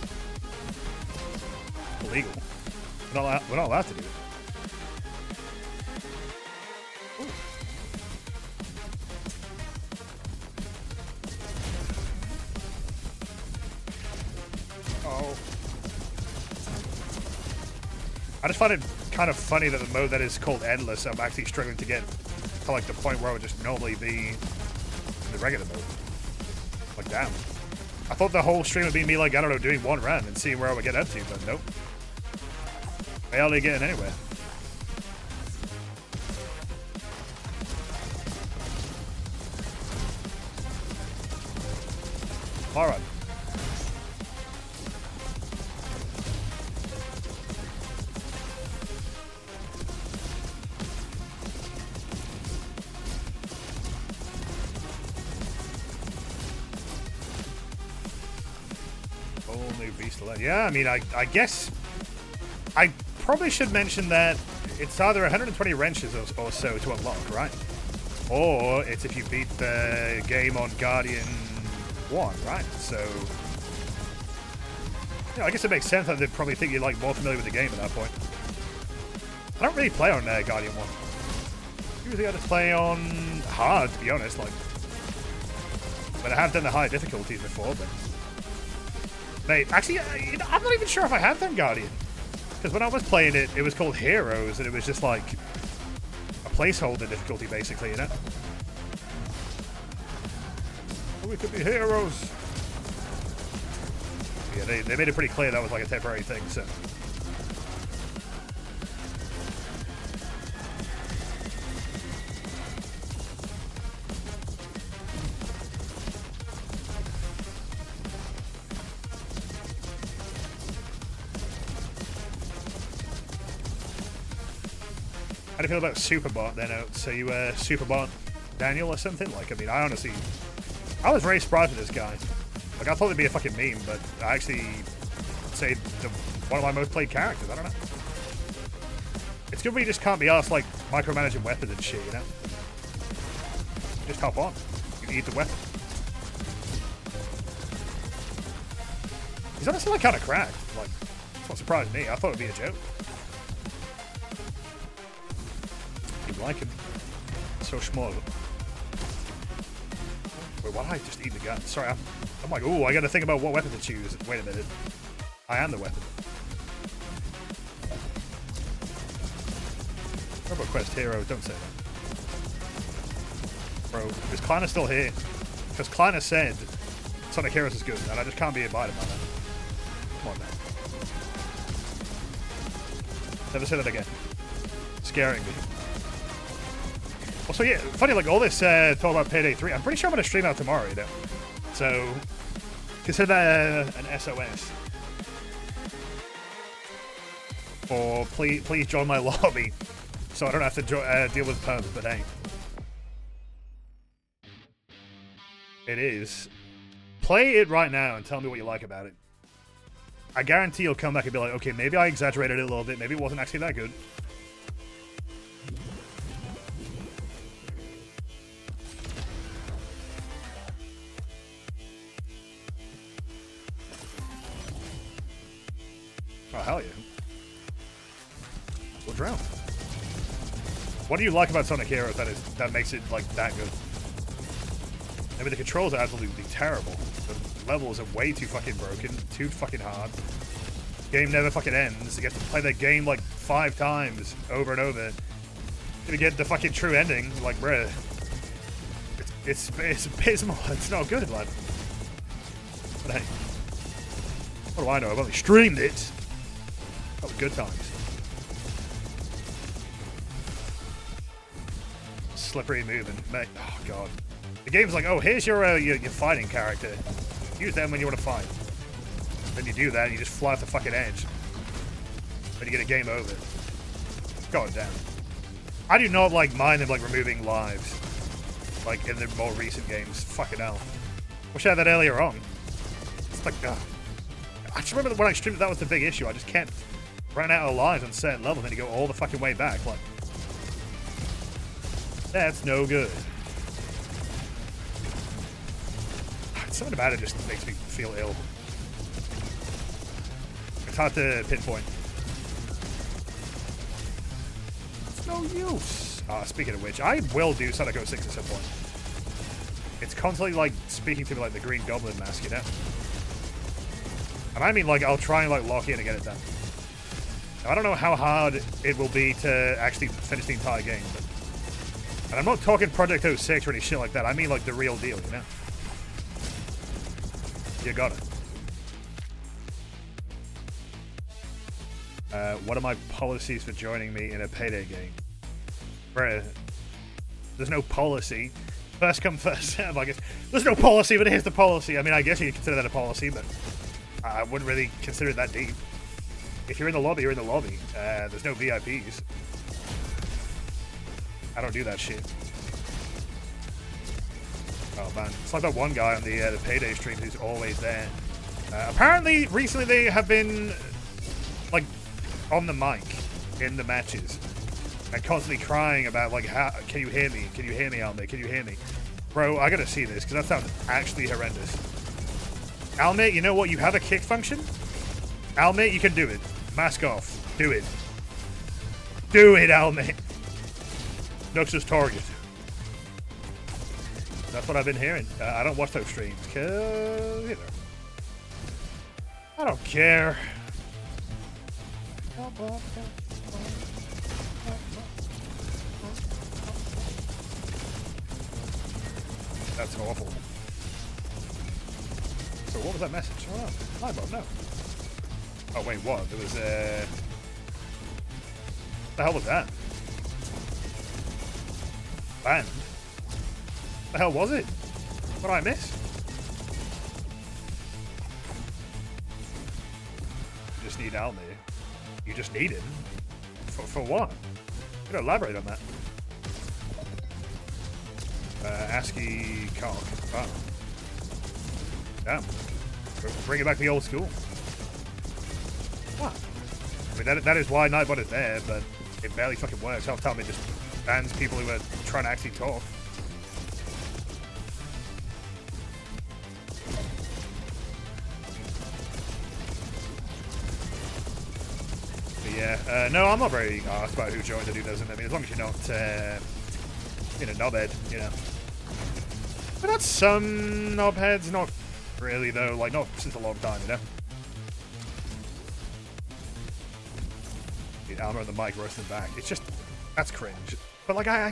Illegal. We're not allowed to do it. Ooh. Oh. I just find it kind of funny that the mode that is called Endless, I'm actually struggling to get to like the point where I would just normally be in the regular mode. Like, damn. I thought the whole stream would be me, like, I don't know, doing one run and seeing where I would get up to, but nope. Barely getting anywhere. Alright. Yeah, I mean, I guess I probably should mention that it's either 120 wrenches or so to unlock, right? Or it's if you beat the game on Guardian 1, right? So, yeah, I guess it makes sense that they'd probably think you're like more familiar with the game at that point. I don't really play on Guardian 1. Usually I just play on hard, to be honest. Like, but I have done the high difficulties before, but. Mate, actually, I'm not even sure if I have done Guardian. Because when I was playing it, it was called Heroes, and it was just like a placeholder difficulty, basically, you know? Oh, we could be heroes. Yeah, they made it pretty clear that was like a temporary thing, so. How do you feel about Superbot then? So you Superbot Daniel or something? Like, I mean, I was very surprised with this guy. Like, I thought it'd be a fucking meme, but I actually say one of my most played characters. I don't know. It's good when you just can't be asked like micromanaging weapons and shit, you know? Just hop on. You can eat the weapon. He's honestly like kind of cracked. Like, that's what surprised me. I thought it'd be a joke. Like him. So small. Wait, why did I just eat the gun? Sorry, I'm like, ooh, I gotta think about what weapon to choose. Wait a minute. I am the weapon. Roboquest hero, don't say that. Bro, is Kleiner still here? Because Kleiner said Sonic Heroes is good, and I just can't be invited by that. Come on, man. Never say that again. Scaring me. Also, yeah, funny, like, all this talk about Payday 3, I'm pretty sure I'm going to stream out tomorrow, you know? So, consider that an SOS. Or please join my lobby so I don't have to deal with perms, but hey. It is. Play it right now and tell me what you like about it. I guarantee you'll come back and be like, okay, maybe I exaggerated it a little bit. Maybe it wasn't actually that good. Oh, hell yeah. We'll drown. What do you like about Sonic Heroes that makes it, like, that good? I mean, the controls are absolutely terrible. The levels are way too fucking broken, too fucking hard. Game never fucking ends. You have to play the game, like, 5 times, over and over, to get the fucking true ending. Like, bruh. It's abysmal. It's not good, lad. But hey. What do I know? I've only streamed it. That was good times. Slippery movement, mate. Oh god. The game's like, oh, here's your fighting character. Use them when you want to fight. Then you do that, you just fly off the fucking edge. Then you get a game over. God damn. I do not like mind them like removing lives, like in the more recent games. Fucking hell. Wish I had that earlier on. It's like, I just remember when I streamed it, that was the big issue. I just can't run out of lives on certain levels, and you go all the fucking way back. Like, that's no good. Something about it just makes me feel ill. It's hard to pinpoint. It's no use. Speaking of which, I will do Sonic 06 at some point. It's constantly, like, speaking to me like the Green Goblin mask, you know? And I mean, like, I'll try and, like, lock in and get it done. Now, I don't know how hard it will be to actually finish the entire game, but... And I'm not talking Project 06 or any shit like that. I mean, like, the real deal, you know? You got it. What are my policies for joining me in a Payday game? Bruh, there's no policy. First come, first serve, I guess. There's no policy, but here's the policy. I mean, I guess you could consider that a policy, but I wouldn't really consider it that deep. If you're in the lobby, you're in the lobby. There's no VIPs. I don't do that shit. Oh man, it's like that one guy on the Payday stream who's always there. Apparently, recently they have been like on the mic in the matches and constantly crying about like, how can you hear me? Can you hear me, Almir? Can you hear me? Bro, I gotta see this because that sounds actually horrendous. Almir, you know what? You have a kick function. Almir, you can do it. Mask off. Do it. Do it, Almir. Noxus target. That's what I've been hearing. I don't watch those streams, cause, you know, I don't care. That's awful. So what was that message? Oh, hi Bob, no. Oh wait, what? There was what the hell was that? Banned? What the hell was it? What did I miss? You just need Almir. You just need him? For what? You gotta elaborate on that. ASCII cock. Wow. Damn. Bring it back to the old school. What? I mean, that is why Nightbot is there, but it barely fucking works. Half the time it just bans people who are trying to actually talk. But yeah, no, I'm not very asked about who joins and who doesn't. I mean, as long as you're not, you know, knobhead, you know. But that's some knobheads, not really though, like not since a long time, you know. The Almir on the mic roasting back. It's just, that's cringe. But like I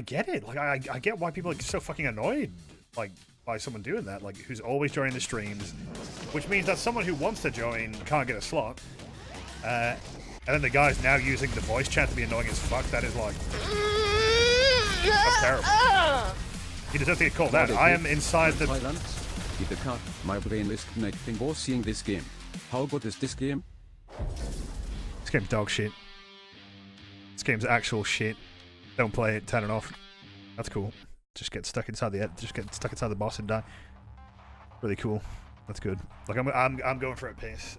get it. Like I get why people are so fucking annoyed, like by someone doing that, like who's always joining the streams, which means that someone who wants to join can't get a slot. And then the guy's now using the voice chat to be annoying as fuck. That is like... That's terrible. He deserves to get called out. I am inside the... With the cut, my brain is connecting or seeing this game. How good is this game? This game's dog shit. This game's actual shit. Don't play it, turn it off. That's cool. Just get stuck inside the boss and die. Really cool. That's good. Like I'm going for a piss.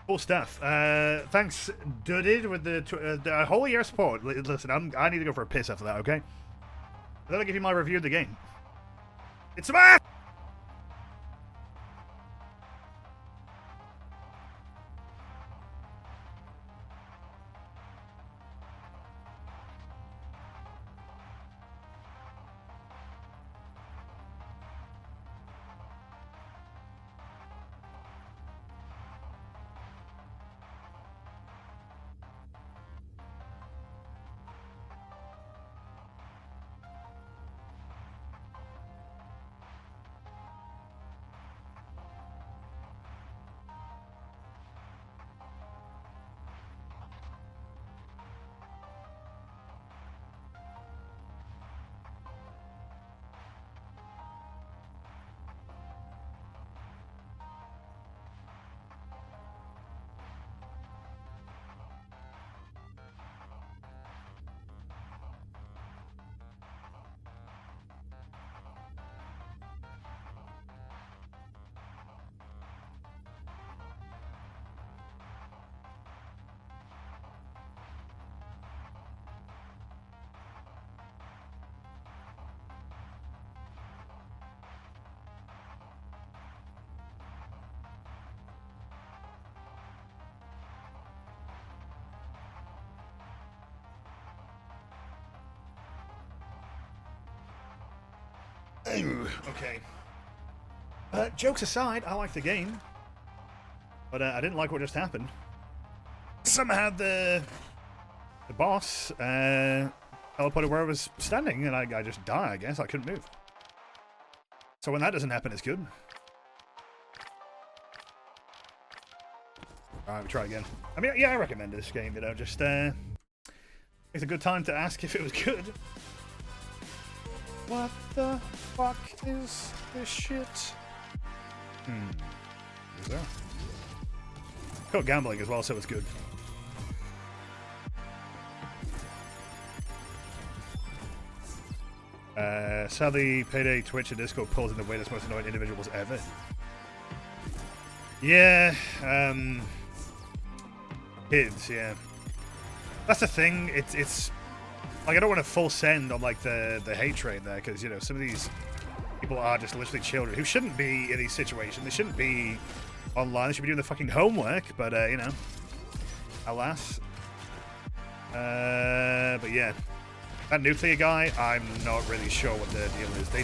Cool stuff. Thanks, Dudded, with the whole year support. Listen, I need to go for a piss after that, okay? And then I'll give you my review of the game. It's my... Okay. Jokes aside, I like the game, but I didn't like what just happened. Somehow the boss teleported where I was standing, and I just died. I guess I couldn't move. So when that doesn't happen, it's good. All right, we try again. I mean, yeah, I recommend this game. You know, just it's a good time to ask if it was good. What the fuck is this shit? Is there? Got gambling as well, so it's good. Sadly, Payday, Twitch, and Discord pulls in the weirdest, most annoying individuals ever. Yeah, kids, yeah. That's the thing, it's like, I don't want to full send on, like, the hate train there, because, you know, some of these people are just literally children who shouldn't be in these situations. They shouldn't be online. They should be doing the fucking homework, but, you know, alas. But, yeah. That nuclear guy, I'm not really sure what their deal is. They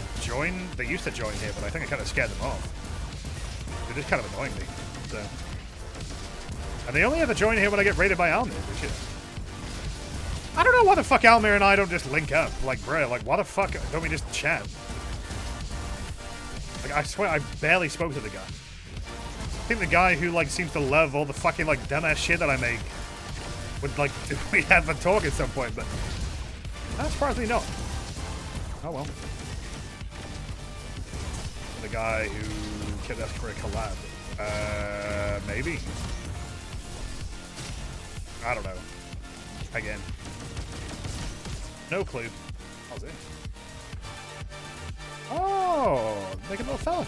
used to join here, but I think I kind of scared them off. They're just kind of annoying me, so. And they only ever join here when I get raided by Almir, which is... I don't know why the fuck Almir and I don't just link up. Like, bro, like, why the fuck don't we just chat? Like, I swear, I barely spoke to the guy. I think the guy who, like, seems to love all the fucking, like, dumbass shit that I make would, like, we have a talk at some point, but that's probably not. Oh, well. The guy who kept asking for a collab. Maybe? I don't know. Again. No clue. How's it? Oh, make a little fella.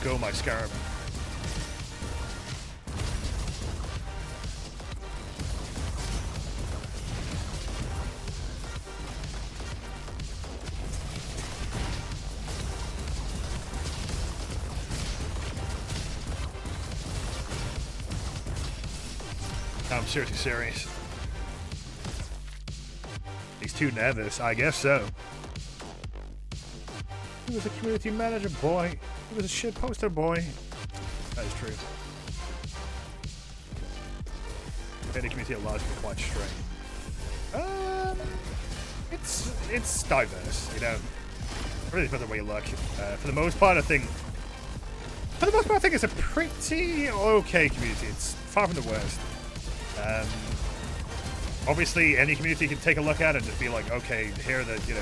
Go, my scarab. I'm seriously serious. He's too nervous. I guess so. He was a community manager boy. He was a shit poster boy. That is true. The community at large is quite straight. it's diverse, you know. It really depends on where you look. For the most part, I think it's a pretty okay community. It's far from the worst. Obviously, any community you can take a look at and just be like, okay, here are the, you know,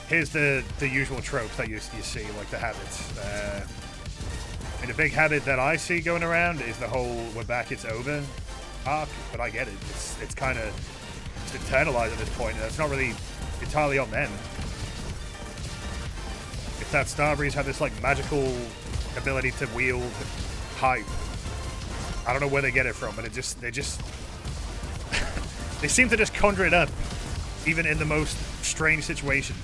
here's the usual tropes that you see, like the habits. And the big habit that I see going around is the whole "we're back, it's over" arc. But I get it. It's kind of internalized at this point, and it's not really entirely on them. It's that Starbreeze had this like magical ability to wield hype. I don't know where they get it from, but they just they seem to just conjure it up, even in the most strange situation.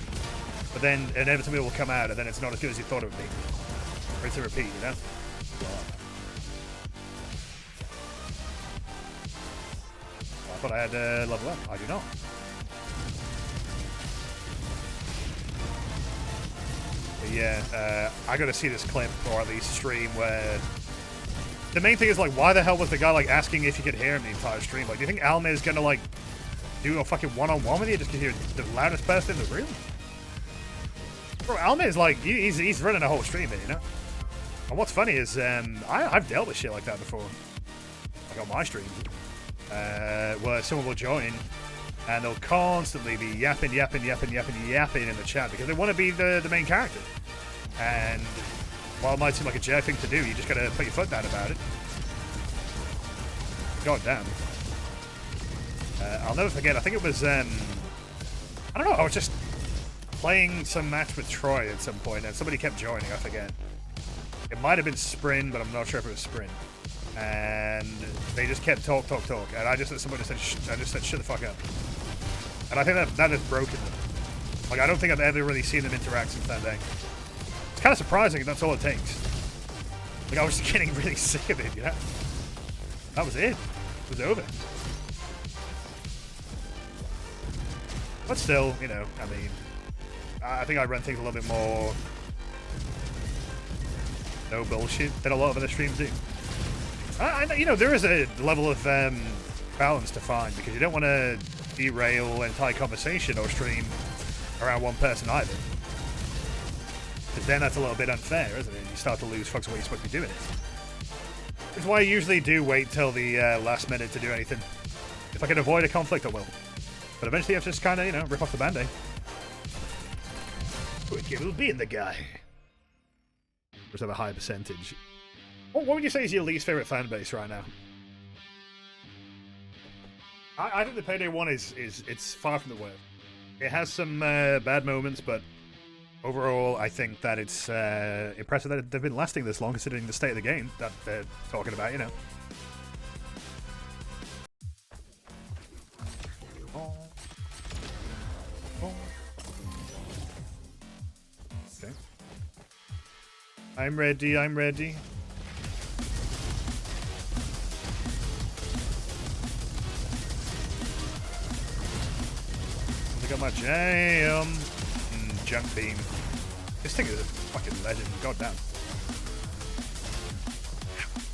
But then inevitably it will come out, and then it's not as good as you thought it would be. Rinse and repeat, you know? I thought I had level up. I do not. But yeah, I gotta see this clip, or at least stream, where the main thing is like, why the hell was the guy like asking if you could hear him the entire stream? Like, do you think Alma is gonna like do a fucking one-on-one with you just to hear the loudest person in the room? Bro, Alma is like, he's running a whole stream, you know? And what's funny is, I've dealt with shit like that before. Like on my stream. Where someone will join, and they'll constantly be yapping in the chat because they want to be the main character. And while it might seem like a jerk thing to do, you just gotta put your foot down about it. God damn. I'll never forget, I think it was, I don't know, I was just playing some match with Troy at some point, and somebody kept joining, I forget. It might have been Sprint, but I'm not sure if it was Sprint. And they just kept talk, and I just said, shut the fuck up. And I think that has broken them. Like, I don't think I've ever really seen them interact since that day. It's kind of surprising, that's all it takes. Like, I was just getting really sick of it, you know? That was it. It was over. But still, you know, I mean, I think I run things a little bit more no bullshit than a lot of other streams do. You know, there is a level of balance to find, because you don't want to derail an entire conversation or stream around one person either. Because then that's a little bit unfair, isn't it? You start to lose focus on what you're supposed to be doing. Which is why I usually do wait till the last minute to do anything. If I can avoid a conflict, I will. But eventually I have to just kind of, you know, rip off the band-aid. Quick, it'll be in the guy. Just have a high percentage. What would you say is your least favorite fan base right now? I think the Payday 1 it's far from the worst. It has some bad moments, but overall, I think that it's impressive that they've been lasting this long, considering the state of the game that they're talking about, you know. Okay. I'm ready. I got my jam. Junk beam. This thing is a fucking legend. God damn.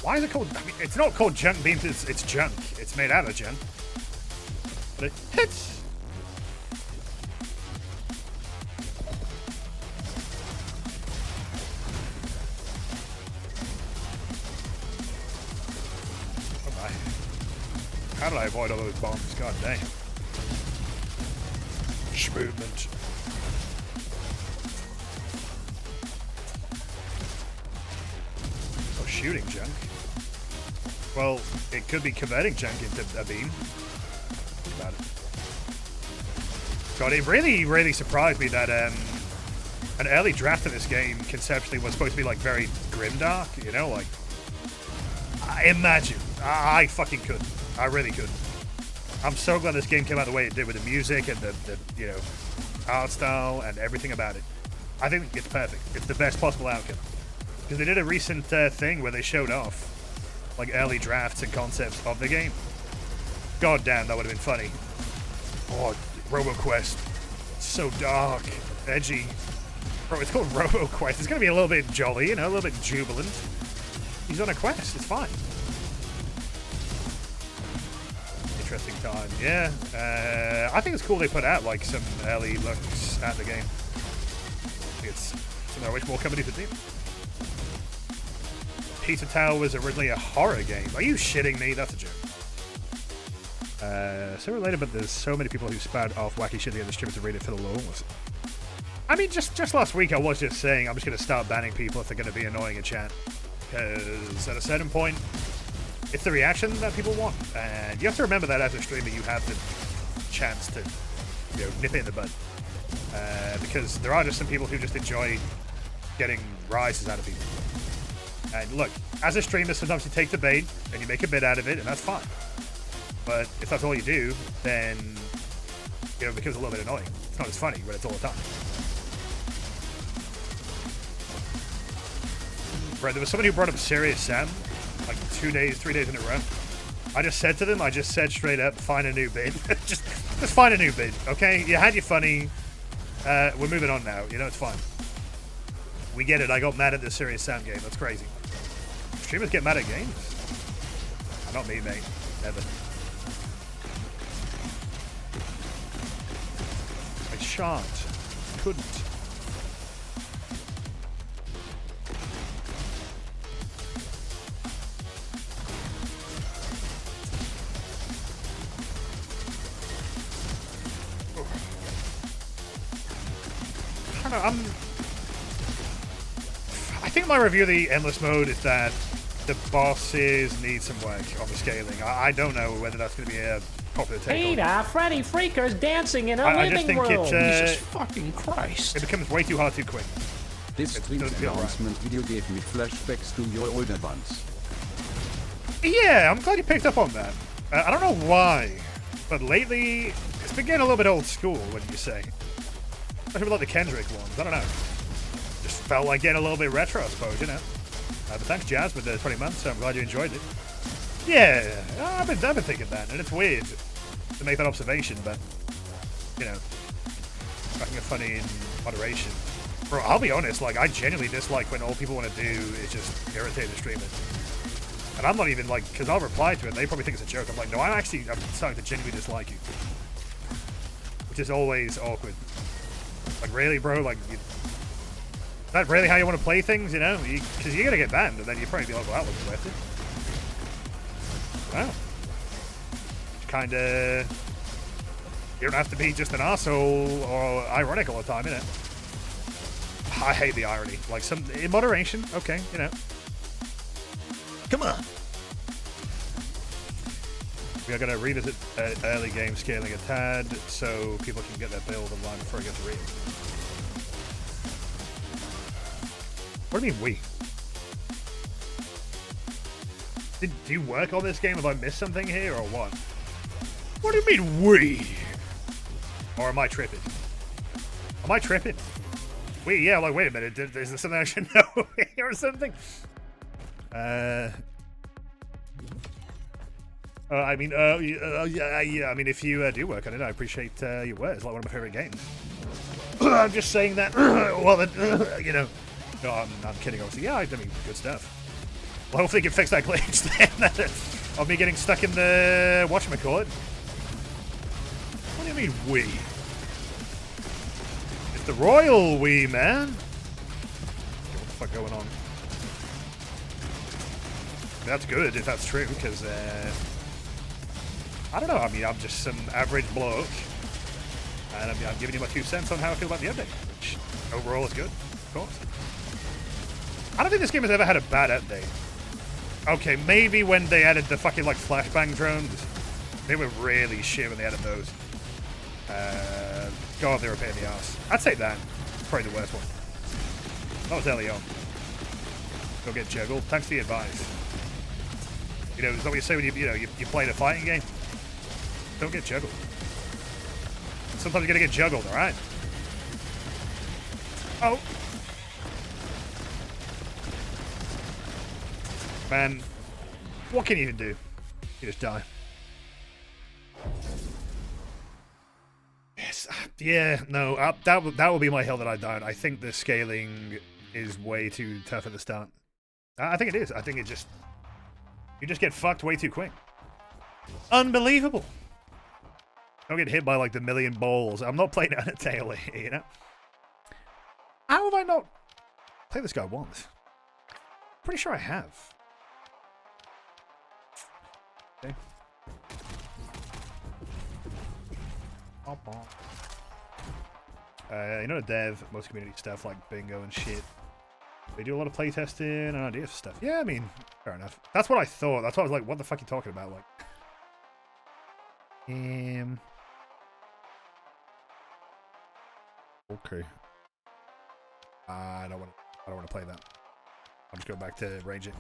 Why is it called? I mean, it's not called junk beam. It's junk. It's made out of junk. But it hits. Oh my. How did I avoid all those bombs? God damn. Movement. Oh, shooting junk. Well, it could be converting junk into a beam. Think about it. God, it really surprised me that an early draft of this game conceptually was supposed to be like very grimdark, you know, like imagine. I fucking could. I really could. I'm so glad this game came out the way it did, with the music and the you know, art style and everything about it. I think it's perfect. It's the best possible outcome. Because they did a recent thing where they showed off like early drafts and concepts of the game. God damn, that would have been funny. Oh, Roboquest. It's so dark, edgy. Bro, it's called Roboquest. It's gonna be a little bit jolly, you know, a little bit jubilant. He's on a quest. It's fine. interesting time. Yeah, I think it's cool they put out like some early looks at the game. I think it's something I wish more companies would do. Pizza Tower was originally a horror game. Are you shitting me? That's a joke. So related, but there's so many people who spout off wacky shit the streamers to read it for the lulz. I mean, just last week I was just saying I'm just going to start banning people if they're going to be annoying in chat. Because at a certain point, it's the reaction that people want. And you have to remember that as a streamer, you have the chance to, you know, nip it in the bud. Because there are just some people who just enjoy getting rises out of people. And look, as a streamer, sometimes you take the bait and you make a bit out of it, and that's fine. But if that's all you do, then, you know, it becomes a little bit annoying. It's not as funny when it's all the time. Right, there was somebody who brought up Serious Sam, like 3 days in a row. I just said to them, I just said straight up, find a new bid. just find a new bid, okay? You had your funny. We're moving on now. You know, it's fine. We get it. I got mad at the Serious Sam game. That's crazy. Streamers get mad at games? Not me, mate. Never. I shan't. Couldn't. I don't know, I think my review of the endless mode is that the bosses need some work on the scaling. I don't know whether that's going to be a popular take. Peter, Freddy Freaker's dancing in a living just think room. Jesus fucking Christ. It becomes way too hard too quick. This stream's doesn't feel announcement video gave me flashbacks to your older ones. Yeah, I'm glad you picked up on that. I don't know why, but lately it's been getting a little bit old school, wouldn't you say? Especially with like the Kendrick ones. I don't know. Just felt like getting a little bit retro, I suppose, you know. But thanks, Jazz, with the 20 months. So I'm glad you enjoyed it. Yeah, I've been thinking that, and it's weird to make that observation, but you know, fucking funny in moderation. Bro, I'll be honest. Like, I genuinely dislike when all people want to do is just irritate the streamers. And I'm not even like, because I'll reply to it. They probably think it's a joke. I'm like, no, I'm starting to genuinely dislike you, which is always awkward. Like, really, bro? Like, is that really how you want to play things, you know? Because you're going to get banned, and then you'll probably be like, well, that wasn't worth it. Wow. Kind of... You don't have to be just an arsehole or ironic all the time, innit? I hate the irony. Like, some... In moderation, okay, you know. Come on. We are going to revisit early game scaling a tad so people can get their build online before it gets real. What do you mean we? Do you work on this game? Have I missed something here or what? What do you mean we? Or am I tripping? Am I tripping? We? Yeah, like, wait a minute. Is there something I should know here or something? I mean, yeah, I mean, if you do work on it, I appreciate your work. It's like one of my favorite games. I'm just saying that, well, you know. No, I'm kidding, obviously. Yeah, I mean, good stuff. Well, hopefully you can fix that glitch then of me getting stuck in the whatchamacallit. What do you mean, we? It's the royal we, man. What the fuck going on? That's good if that's true, because, I don't know. I mean, I'm just some average bloke, and I'm giving you my 2 cents on how I feel about the update, which overall is good, of course. I don't think this game has ever had a bad update. Okay, maybe when they added the fucking, like, flashbang drones. They were really shit when they added those. God, they were a pain in the ass. I'd say that. Probably the worst one. That was early on. Go get juggled. Thanks for the advice. You know, is that what you say when you play a fighting game? Don't get juggled. Sometimes you're gonna get juggled, alright? Oh! Man, what can you even do? You just die. Yes, yeah, no, that will be my hill that I die on. I think the scaling is way too tough at the start. I think it is. I think you just get fucked way too quick. Unbelievable. don't get hit by like the million balls. I'm not playing Undertale here, you know? How have I not played this guy once? Pretty sure I have. Okay. You know the dev, most community stuff like bingo and shit. They do a lot of playtesting and ideas for stuff. Yeah, I mean, fair enough. That's what I thought. That's why I was like, what the fuck are you talking about? Like, okay. I don't want to play that. I'll just go back to range it.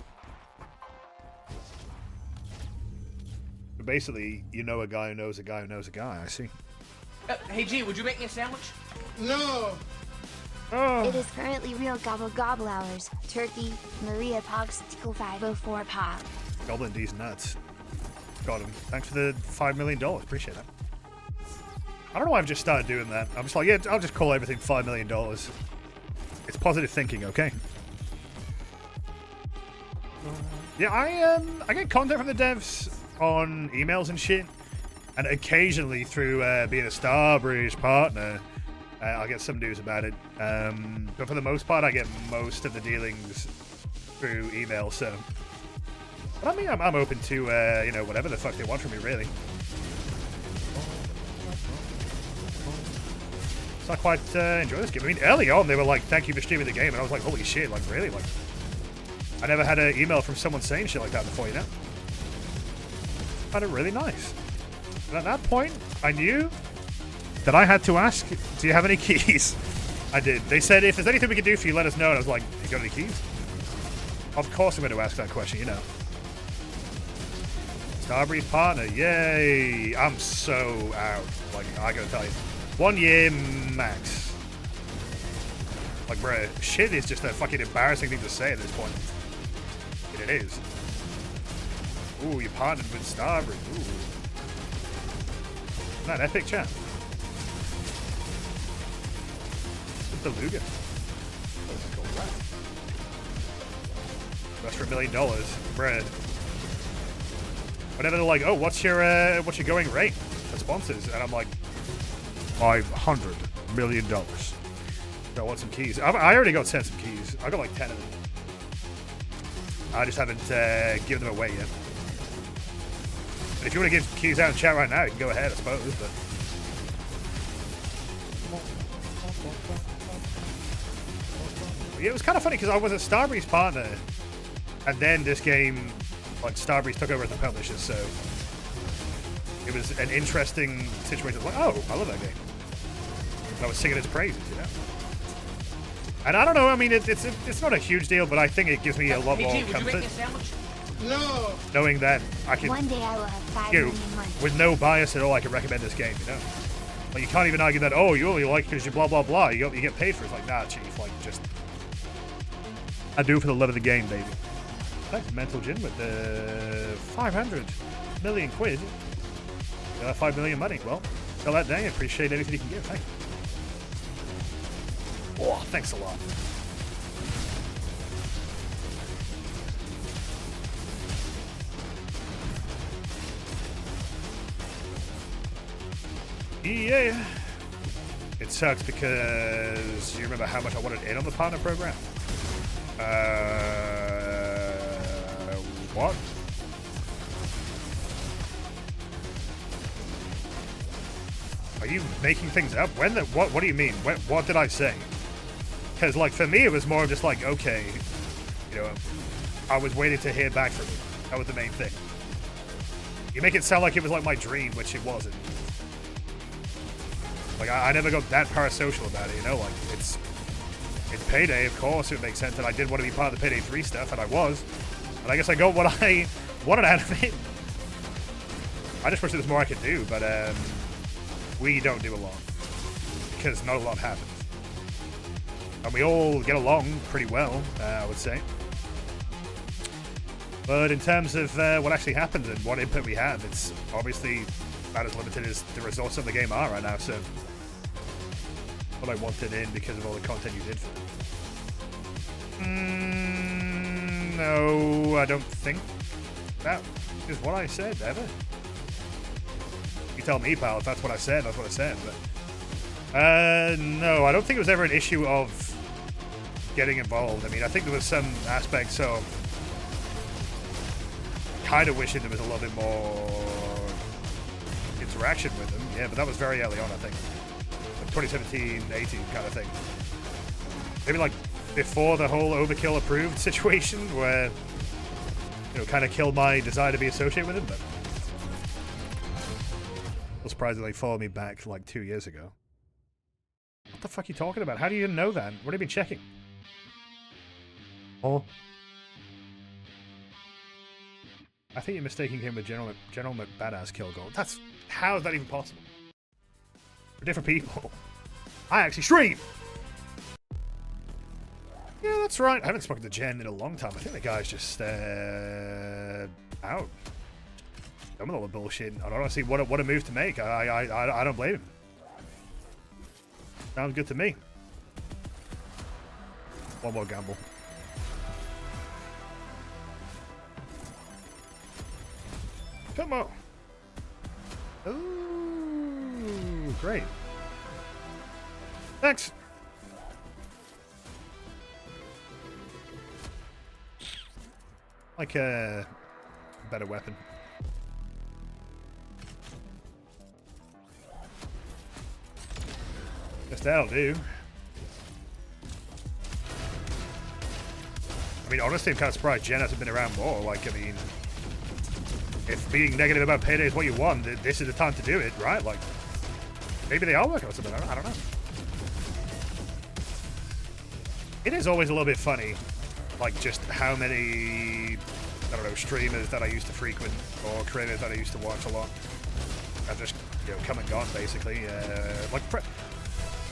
But basically, you know a guy who knows a guy who knows a guy. I see. Hey G, would you make me a sandwich? No. Oh. It is currently real gobble gobble hours. Turkey, Maria Pogs, Tickle 504 Pop. Goblin D's nuts. Got him. Thanks for the $5 million. Appreciate that. I don't know why I've just started doing that. I'm just like, yeah, I'll just call everything $5 million. It's positive thinking, okay? Yeah, I get content from the devs on emails and shit, and occasionally through being a Starbreeze partner, I'll get some news about it. But for the most part, I get most of the dealings through email. So, but I mean, I'm open to you know, whatever the fuck they want from me, really. So I quite enjoy this game. I mean, early on they were like, "Thank you for streaming the game," and I was like, "Holy shit!" Like, really? Like, I never had an email from someone saying shit like that before, you know? I found it really nice. And at that point, I knew that I had to ask, "Do you have any keys?" I did. They said, "If there's anything we can do for you, let us know." And I was like, "You got any keys?" Of course I'm going to ask that question, you know. Starbreeze partner, yay! I'm so out. Like, I gotta tell you. 1 year max. Like, bruh, shit is just a fucking embarrassing thing to say at this point. And it is. Ooh, you partnered with Starbreeze. Ooh. Isn't that epic, chat? The Luga. Oh, this is cool. Right. That's for $1 million. Bruh. Whenever they're like, "Oh, what's your going rate for sponsors?" And I'm like, $500 million. So I want some keys. I already got sent some keys. I got like 10 of them. I just haven't given them away yet. And if you want to give keys out in chat right now, you can go ahead, I suppose. But yeah, it was kind of funny because I was a Starbreeze partner, and then this game, like, Starbreeze took over as the publisher, so it was an interesting situation. Like, oh, I love that game. I was singing its praises, you know. And I don't know. I mean, it's not a huge deal, but I think it gives me a lot more comfort. No. Knowing that I can, One day I will have 5 you, million money. with no bias at all, I can recommend this game. You know, like, you can't even argue that. Oh, you only like it because you blah blah blah. You get paid for it. It's like, nah, chief. Like, just I do it for the love of the game, baby. Thanks, Mental Gin, with the 500 million quid. 5 million money. Well, tell that day. Appreciate anything you can give. Thank you. Oh, thanks a lot. Yeah. It sucks because you remember how much I wanted in on the partner program? What? Are you making things up? When? What do you mean? What did I say? Because, like, for me, it was more just like, okay, you know, I was waiting to hear back from you. That was the main thing. You make it sound like it was like my dream, which it wasn't. Like, I never got that parasocial about it, you know? Like, it's Payday, of course, it makes sense, and I did want to be part of the Payday 3 stuff, and I was. And I guess I got what I wanted out of it. I just wish there was more I could do, but we don't do a lot. Because not a lot happens. And we all get along pretty well, I would say. But in terms of what actually happens and what input we have, it's obviously about as limited as the results of the game are right now, so what I wanted in because of all the content you did for them. No, I don't think that is what I said, ever. You tell me, pal. If that's what I said, that's what I said. But no, I don't think it was ever an issue of getting involved. I mean, I think there was some aspects of kind of wishing there was a little bit more interaction with them. Yeah, but that was very early on, I think. Like 2017, 18 kind of thing. Maybe like before the whole overkill approved situation where, you know, kind of killed my desire to be associated with him, but well, surprisingly followed me back like 2 years ago. What the fuck are you talking about? How do you even know that? What have you been checking? Oh. I think you're mistaking him with General McBadass Kilgore. How is that even possible? We're different people. I actually stream! Yeah, that's right. I haven't spoken to Jen in a long time. I think the guy's just out. Done with all the bullshit. I don't see what a move to make. I don't blame him. Sounds good to me. One more gamble. Come on. Ooh, great. Thanks. Like a better weapon. Guess that'll do. I mean, honestly, I'm kind of surprised Jen hasn't been around more. Like, I mean, if being negative about Payday is what you want, this is the time to do it, right? Like, maybe they are working on something. I don't know. It is always a little bit funny, like, just how many, I don't know, streamers that I used to frequent or creators that I used to watch a lot have just, you know, come and gone, basically. Like,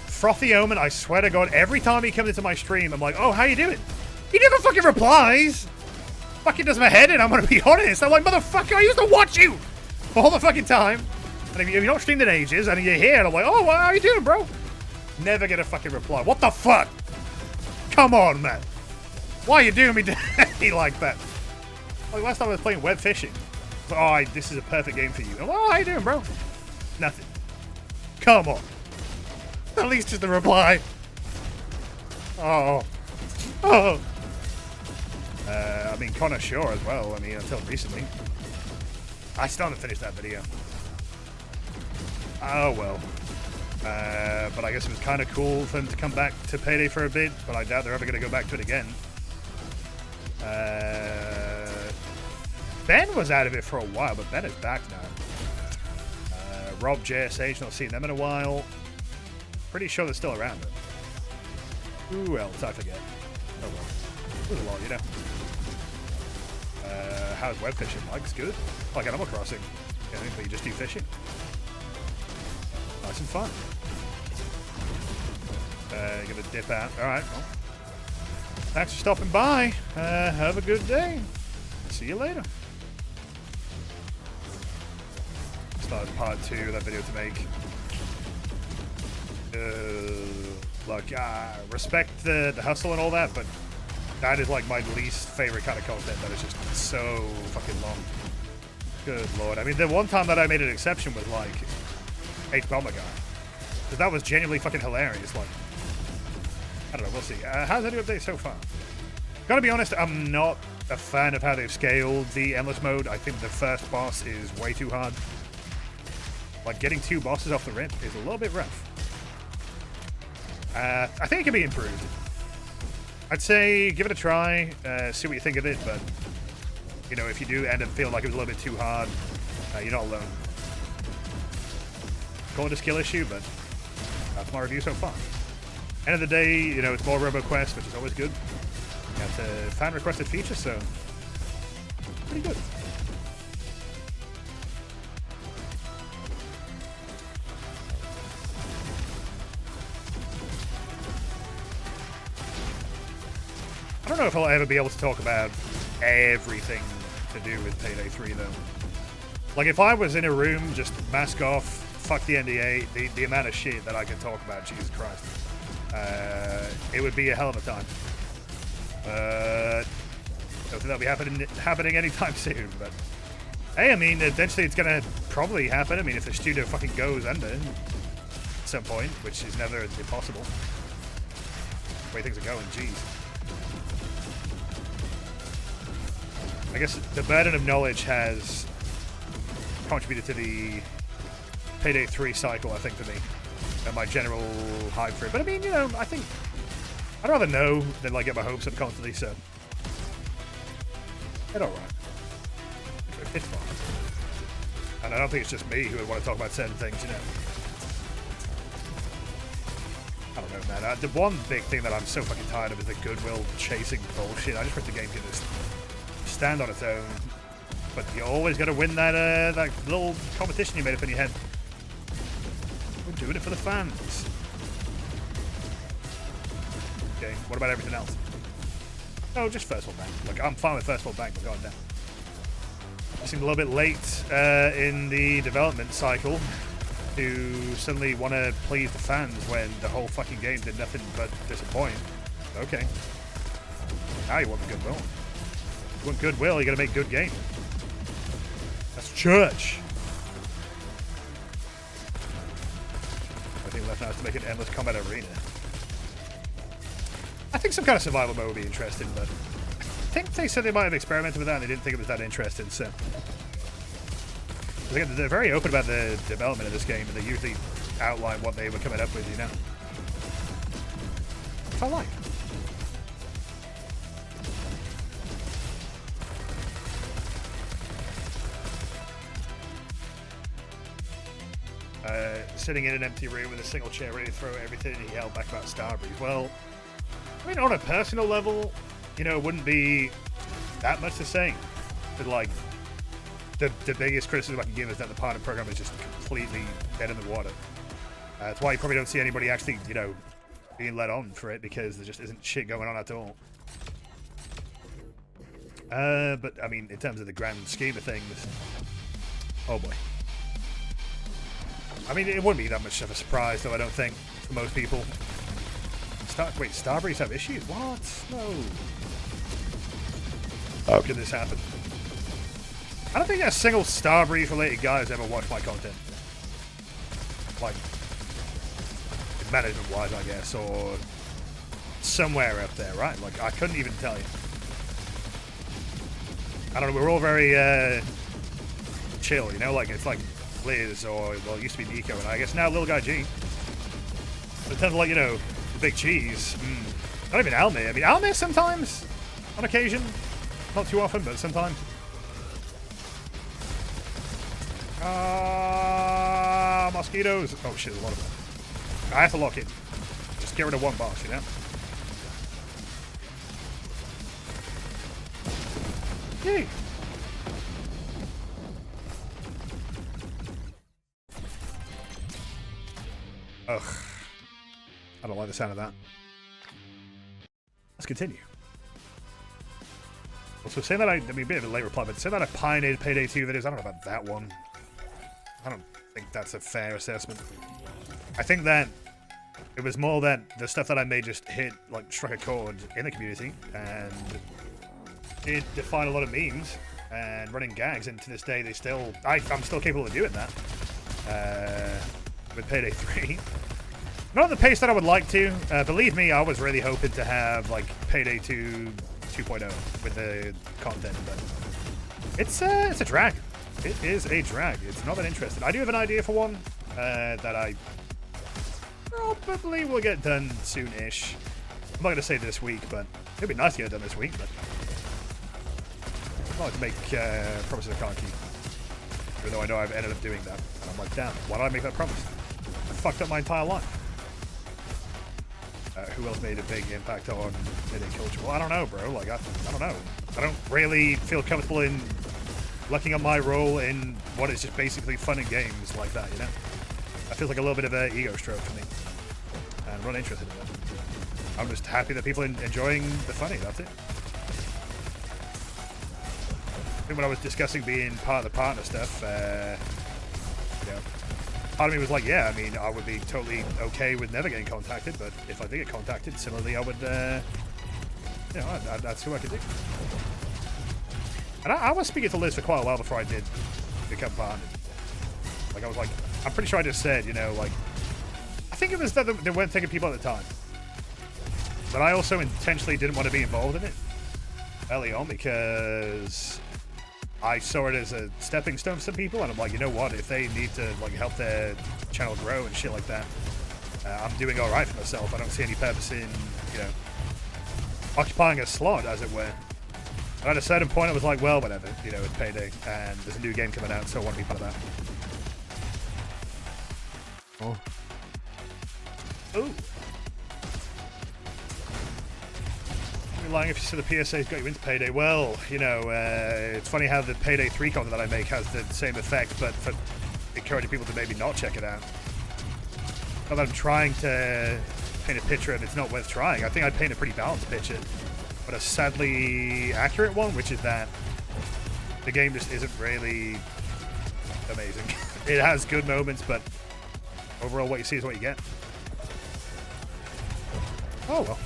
Frothy Omen, I swear to God, every time he comes into my stream, I'm like, oh, how you doing? He never fucking replies. Fucking does my head in, I'm gonna be honest. I'm like, motherfucker, I used to watch you all the fucking time. And if you're not streamed in ages and you're here, and I'm like, oh, well, how you doing, bro? Never get a fucking reply. What the fuck? Come on, man. Why are you doing me dirty like that? Like, last time I was playing web fishing. I was like, oh, this is a perfect game for you. I'm like, oh, how you doing, bro? Nothing. Come on. At least just a reply. Oh. Oh. I mean, Connor Shaw as well. I mean, until recently. I still haven't finished that video. Oh, well. But I guess it was kind of cool for them to come back to Payday for a bit, but I doubt they're ever going to go back to it again. Ben was out of it for a while, but Ben is back now. Rob, JSH, not seen them in a while. Pretty sure they're still around, though. Who else? I forget. Oh, well. There's a lot, you know. How's web fishing? Mike's good. Like Animal Crossing. Yeah, but you just do fishing. Nice and fun. Gonna dip out. Alright, well. Thanks for stopping by. Have a good day. See you later. Started part 2 of that video to make. Look, respect the hustle and all that, but that is like my least favorite kind of content. That is just so fucking long. Good lord. I mean, the one time that I made an exception was like H-Bomber Guy. Because that was genuinely fucking hilarious. Like, I don't know, we'll see. How's the new update so far? Gotta be honest, I'm not a fan of how they've scaled the endless mode. I think the first boss is way too hard. Like, getting 2 bosses off the rip is a little bit rough. I think it can be improved. I'd say give it a try, see what you think of it, but, you know, if you do end up feeling like it was a little bit too hard, you're not alone. Call it a skill issue, but that's my review so far. End of the day, you know, it's more Roboquest, which is always good. Got a fan-requested feature, so pretty good. I don't know if I'll ever be able to talk about everything to do with Payday 3, though. Like, if I was in a room, just mask off, fuck the NDA, the amount of shit that I can talk about, Jesus Christ. It would be a hell of a time. Don't think that'll be happening anytime soon, but Hey, I mean, eventually it's gonna probably happen. I mean, if the studio fucking goes under at some point, which is never impossible. The way things are going, jeez. I guess the burden of knowledge has contributed to the Payday 3 cycle, I think, for me. And my general hype for it. But I mean, you know, I think I'd rather know than like get my hopes up constantly, so it's alright. It's fine. And I don't think it's just me who would want to talk about certain things, you know. I don't know, man. The one big thing that I'm so fucking tired of is the goodwill chasing bullshit. I just wish the game could just stand on its own. But you always got to win that that little competition you made up in your head. We're doing it for the fans. Okay, what about everything else? No, just First World Bank. Look, I'm fine with First World Bank, but goddamn. I seemed a little bit late in the development cycle to suddenly want to please the fans when the whole fucking game did nothing but disappoint. Okay. Now you want the goodwill. You want goodwill, you gotta make good games. That's church. I think left now is to make an endless combat arena. I think some kind of survival mode would be interesting, but I think they said they might have experimented with that and they didn't think it was that interesting, so. Again, they're very open about the development of this game and they usually outline what they were coming up with, you know. Which I like. Sitting in an empty room with a single chair ready to throw everything he held back about Starbreeze. Well, I mean, on a personal level, you know, it wouldn't be that much the same. But, like, the biggest criticism I can give is that the partner program is just completely dead in the water. That's why you probably don't see anybody actually, you know, being let on for it, because there just isn't shit going on at all. But, I mean, in terms of the grand scheme of things, oh boy. I mean, it wouldn't be that much of a surprise, though, I don't think, for most people. Wait, Starbreeze have issues? What? No. How could this happen? I don't think a single Starbreeze-related guy has ever watched my content. Like, management-wise, I guess, or somewhere up there, right? Like, I couldn't even tell you. I don't know, we're all very, chill, you know? Like, it's like Liz, or, well, it used to be Nico, and I guess now Little Guy G. But in terms of, like, you know, the big cheese, not even Almir. I mean, Almir sometimes, on occasion. Not too often, but sometimes. Mosquitoes. Oh shit, a lot of them. I have to lock in. Just get rid of one boss, you know? Yay! Ugh. I don't like the sound of that. Let's continue. Also, saying that I mean, a bit of a late reply, but saying that I pioneered Payday 2 videos, I don't know about that one. I don't think that's a fair assessment. I think that it was more that the stuff that I made just struck a chord in the community, and it defined a lot of memes and running gags, and to this day, I'm still capable of doing that with Payday 3. Not at the pace that I would like to. Believe me, I was really hoping to have like Payday 2 2.0 with the content, but it's a drag. It is a drag. It's not that interesting. I do have an idea for one that I probably will get done soon-ish. I'm not going to say this week, but it'd be nice to get it done this week, but I like to make promises I can't keep. Even though I know I've ended up doing that. And I'm like, damn, why did I make that promise? I fucked up my entire life. Who else made a big impact on Payday culture? Well, I don't know, bro. Like, I don't know. I don't really feel comfortable in looking at my role in what is just basically fun and games like that, you know? That feels like a little bit of an ego stroke for me. And I'm not interested in that. I'm just happy that people are enjoying the funny, that's it. I think when I was discussing being part of the partner stuff, you know, part of me was like, yeah, I mean, I would be totally okay with never getting contacted, but if I did get contacted, similarly, I would, you know, that's who I could do. And I was speaking to Liz for quite a while before I did become partnered. Like, I was like, I'm pretty sure I just said, you know, like, I think it was that they weren't taking people at the time. But I also intentionally didn't want to be involved in it early on because I saw it as a stepping stone for some people, and I'm like, you know what, if they need to like help their channel grow and shit like that, I'm doing all right for myself. I don't see any purpose in, you know, occupying a slot, as it were. And at a certain point, I was like, well, whatever, you know, it's payday, and there's a new game coming out, so I want to be part of that. Oh. Ooh. You're lying if you say the PSA's got you into Payday. Well, you know, it's funny how the Payday 3 content that I make has the same effect, but for encouraging people to maybe not check it out. Not that I'm trying to paint a picture and it's not worth trying. I think I paint a pretty balanced picture, but a sadly accurate one, which is that the game just isn't really amazing. It has good moments, but overall what you see is what you get. Oh well.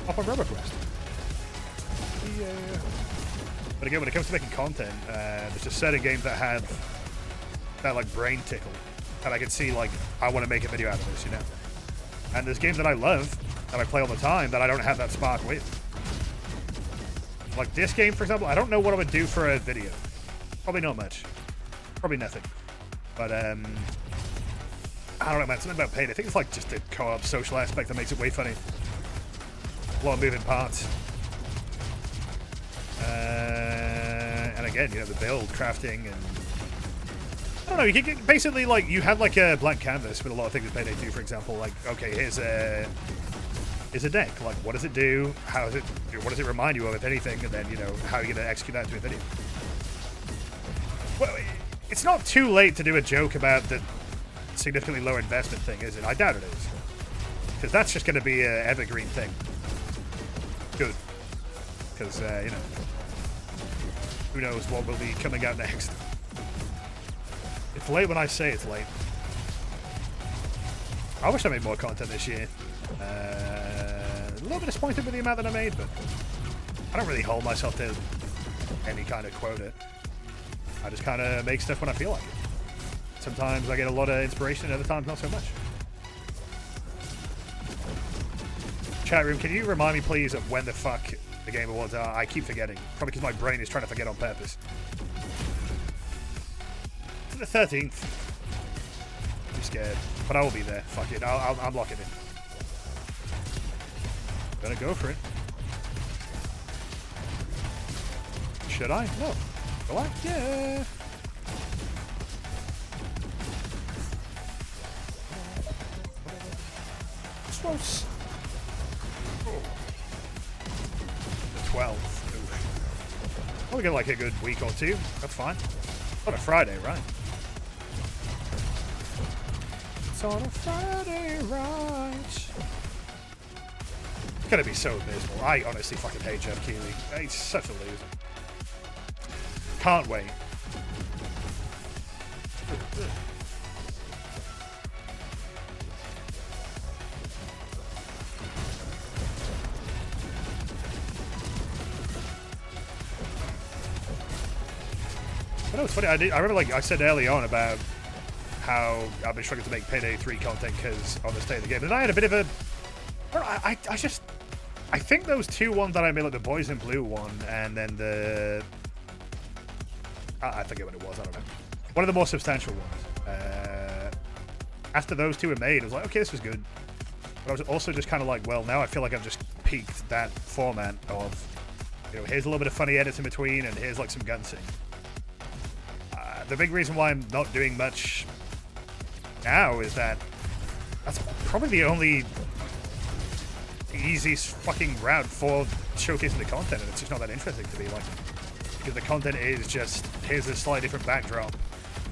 Up on Roboquest. Yeah. But again, when it comes to making content, there's just certain games that have that like brain tickle, and I can see like I want to make a video out of this, you know. And there's games that I love that I play all the time that I don't have that spark with. Like this game, for example, I don't know what I would do for a video. Probably not much. Probably nothing. But I don't know, man. Something about Payday. I think it's like just the co-op social aspect that makes it way funny. A lot of moving parts. And again, you know, the build, crafting, and I don't know, you can get, basically, like, you have like a blank canvas with a lot of things that Payday do, for example, like, okay, here's a deck, like, what does it do, how does it, what does it remind you of, if anything, and then, you know, how are you going to execute that into a video. Well, it's not too late to do a joke about the significantly lower investment thing, is it? I doubt it is. Because that's just going to be an evergreen thing. Good. Because, you know, who knows what will be coming out next. It's late when I say it's late. I wish I made more content this year. A little bit disappointed with the amount that I made, but I don't really hold myself to any kind of quota. I just kind of make stuff when I feel like it. Sometimes I get a lot of inspiration, other times not so much. Chat room, can you remind me please of when the fuck the Game Awards are? I keep forgetting. Probably because my brain is trying to forget on purpose. It's the 13th. I'm scared, but I will be there. Fuck it, I'm locking in. Gonna go for it. Should I? No. Will I? Yeah. Close. The 12th. Well, we got like a good week or two. That's fine. On a Friday, right? It's on a Friday, right? It's gonna be so abysmal. I honestly fucking hate Jeff Keighley. He's such a loser. Can't wait. I know it's funny. I remember, like I said early on about how I've been struggling to make Payday 3 content because on the state of the game, and I had a bit of a. I think those two ones that I made, like the Boys in Blue one, and then the. I forget what it was. I don't know. One of the more substantial ones. After those two were made, I was like, okay, this was good. But I was also just kind of like, well, now I feel like I've just peaked that format of, you know, here's a little bit of funny edits in between, and here's like some gun scene. The big reason why I'm not doing much now is that that's probably the only easiest fucking route for showcasing the content, and it's just not that interesting to me. Like, because the content is just here's a slightly different backdrop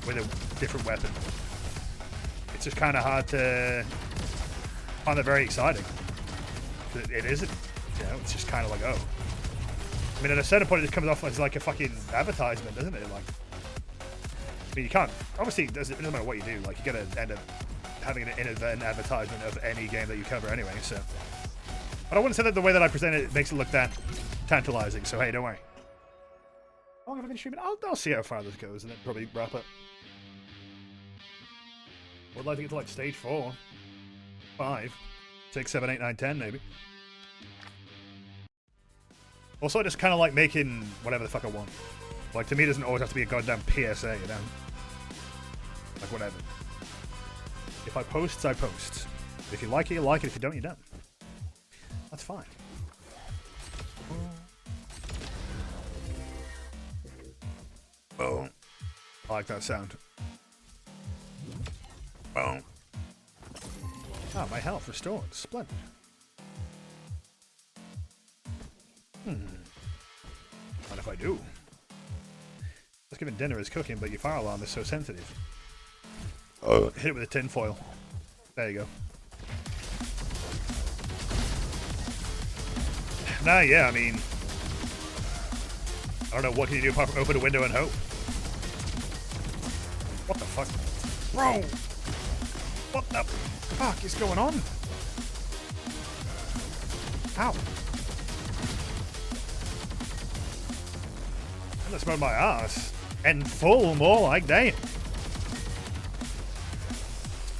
with a different weapon. It's just kind of hard to find that very exciting. It isn't, you know. It's just kind of like, oh. I mean, at a certain point, it just comes off as like a fucking advertisement, doesn't it? Like. I mean, you can't, obviously, it doesn't matter what you do, like, you're going to end up having an inadvertent advertisement of any game that you cover anyway, so. But I wouldn't say that the way that I present it makes it look that tantalizing, so hey, don't worry. long have I been streaming? I'll see how far this goes and then probably wrap up. Would like to get to like stage 4, 5, 6, 7, 8, 9, 10 maybe. Also, I just kind of like making whatever the fuck I want. Like, to me, it doesn't always have to be a goddamn PSA, you know? Like, whatever. If I post, I post. If you like it, you like it. If you don't, you don't. That's fine. Oh. I like that sound. Oh. Ah, my health restored. Splendid. And if I do? Just given dinner is cooking, but your fire alarm is so sensitive. Oh. Hit it with a tin foil. There you go. Nah, yeah, I mean... I don't know, what can you do apart from open a window and hope? What the fuck? Bro! What the fuck is going on? Ow. Let's move my ass. And full, more like, damn.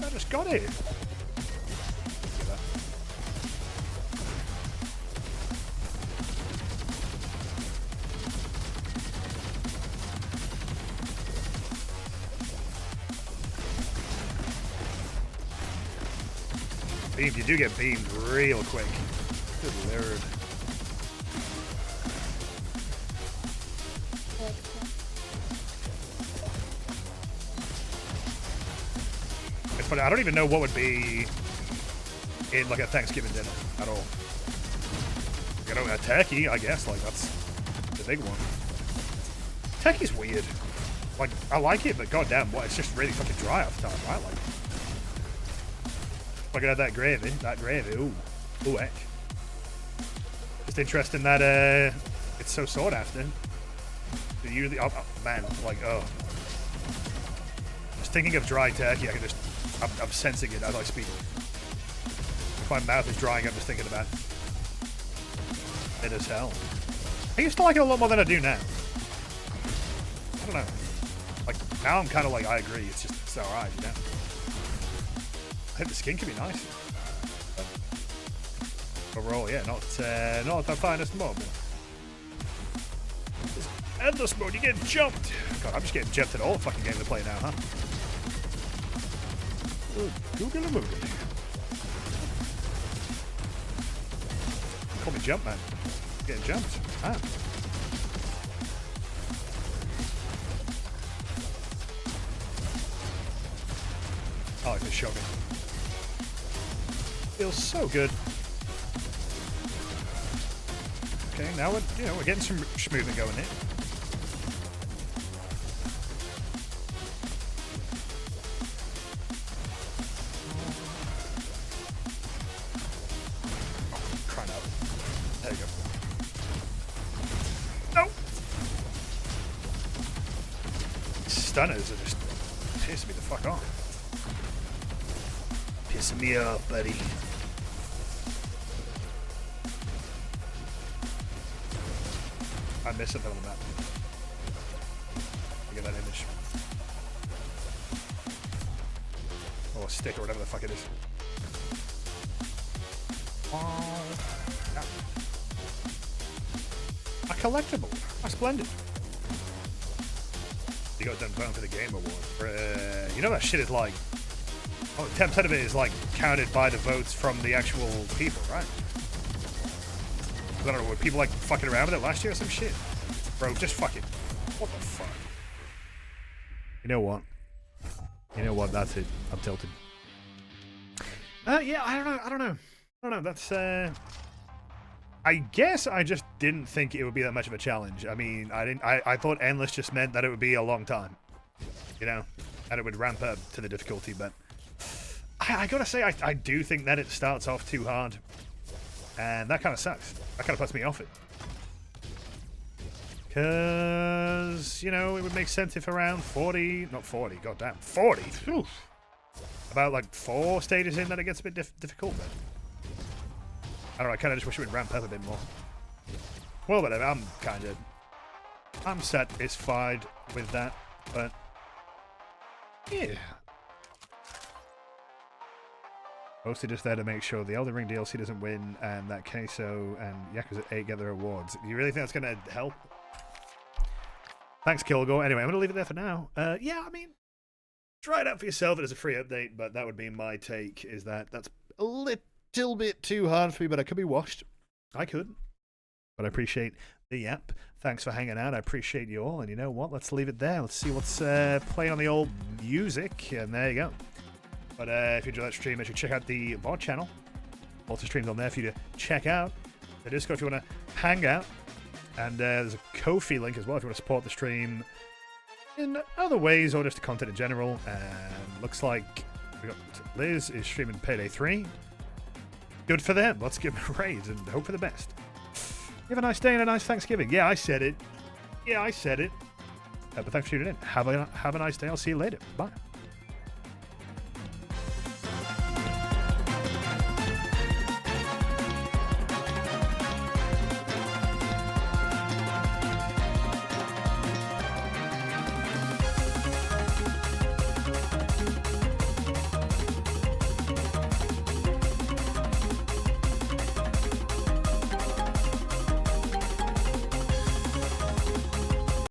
I just got it. Beamed, you do get beamed real quick. Good lord. It's funny, I don't even know what would be in like a Thanksgiving dinner at all. You know, a turkey, I guess, like that's the big one. Turkey's weird. Like, I like it, but goddamn, what? It's just really fucking dry all the time, right? Like, looking at that gravy, ooh, ooh, heck. Just interesting that it's so sought after. Usually, oh man, like, oh. Just thinking of dry turkey, I can just, I'm sensing it as I speak. If my mouth is drying, I'm just thinking about it as hell. I used to like it a lot more than I do now. I don't know. Like, now I'm kind of like, I agree, it's just, it's alright, you know? I think the skin can be nice. But overall, yeah, not the finest mob. Endless mode, you get jumped! God, I'm just getting jumped at all the fucking games I play now, huh? Google a movie. Call me Jump Man. Getting jumped. Ah. I like this shotgun. Feels so good. Okay, now we're getting some movement going here. Oh, crying out. There you go. No! Stunners are just pissing me the fuck off. Pissing me off, buddy. I missed something on the map. Look at that image. Or a stick or whatever the fuck it is. Oh, yeah. A collectible. A splendid. You got done voting for the Game Award. You know that shit is like... Oh, 10% of it is like counted by the votes from the actual people, right? I don't know, were people like fucking around with it last year or some shit? Bro, just fucking... What the fuck? You know what? You know what? That's it. I'm tilted. Yeah, I don't know. That's, I guess I just didn't think it would be that much of a challenge. I mean, I thought endless just meant that it would be a long time. You know? And it would ramp up to the difficulty, but... I gotta say, I do think that it starts off too hard. And that kind of sucks. That kind of puts me off it. Because, you know, it would make sense if around 40... Not 40, goddamn. 40! Whew. About, like, 4 stages in that it gets a bit difficult, but... I don't know, I kind of just wish it would ramp up a bit more. Well, whatever, I'm kind of I'm satisfied with that, but yeah. Mostly just there to make sure the Elden Ring DLC doesn't win and that Queso and Yakuza 8 get their awards. Do you really think that's going to help? Thanks, Kilgore. Anyway, I'm going to leave it there for now. Yeah, I mean, try it out for yourself. It is a free update, but that would be my take, is that that's a little bit too hard for me, but I could be washed. I could. But I appreciate the yap. Thanks for hanging out. I appreciate you all. And you know what? Let's leave it there. Let's see what's playing on the old music. And there you go. But if you enjoyed that stream, make sure you check out the VOD channel. Lots of streams on there for you to check out. The Discord if you want to hang out. And there's a Ko-fi link as well if you want to support the stream in other ways or just the content in general. And looks like we got Liz is streaming Payday 3. Good for them. Let's give them a raise and hope for the best. You have a nice day and a nice Thanksgiving. Yeah, I said it. But thanks for tuning in. Have a nice day. I'll see you later. Bye.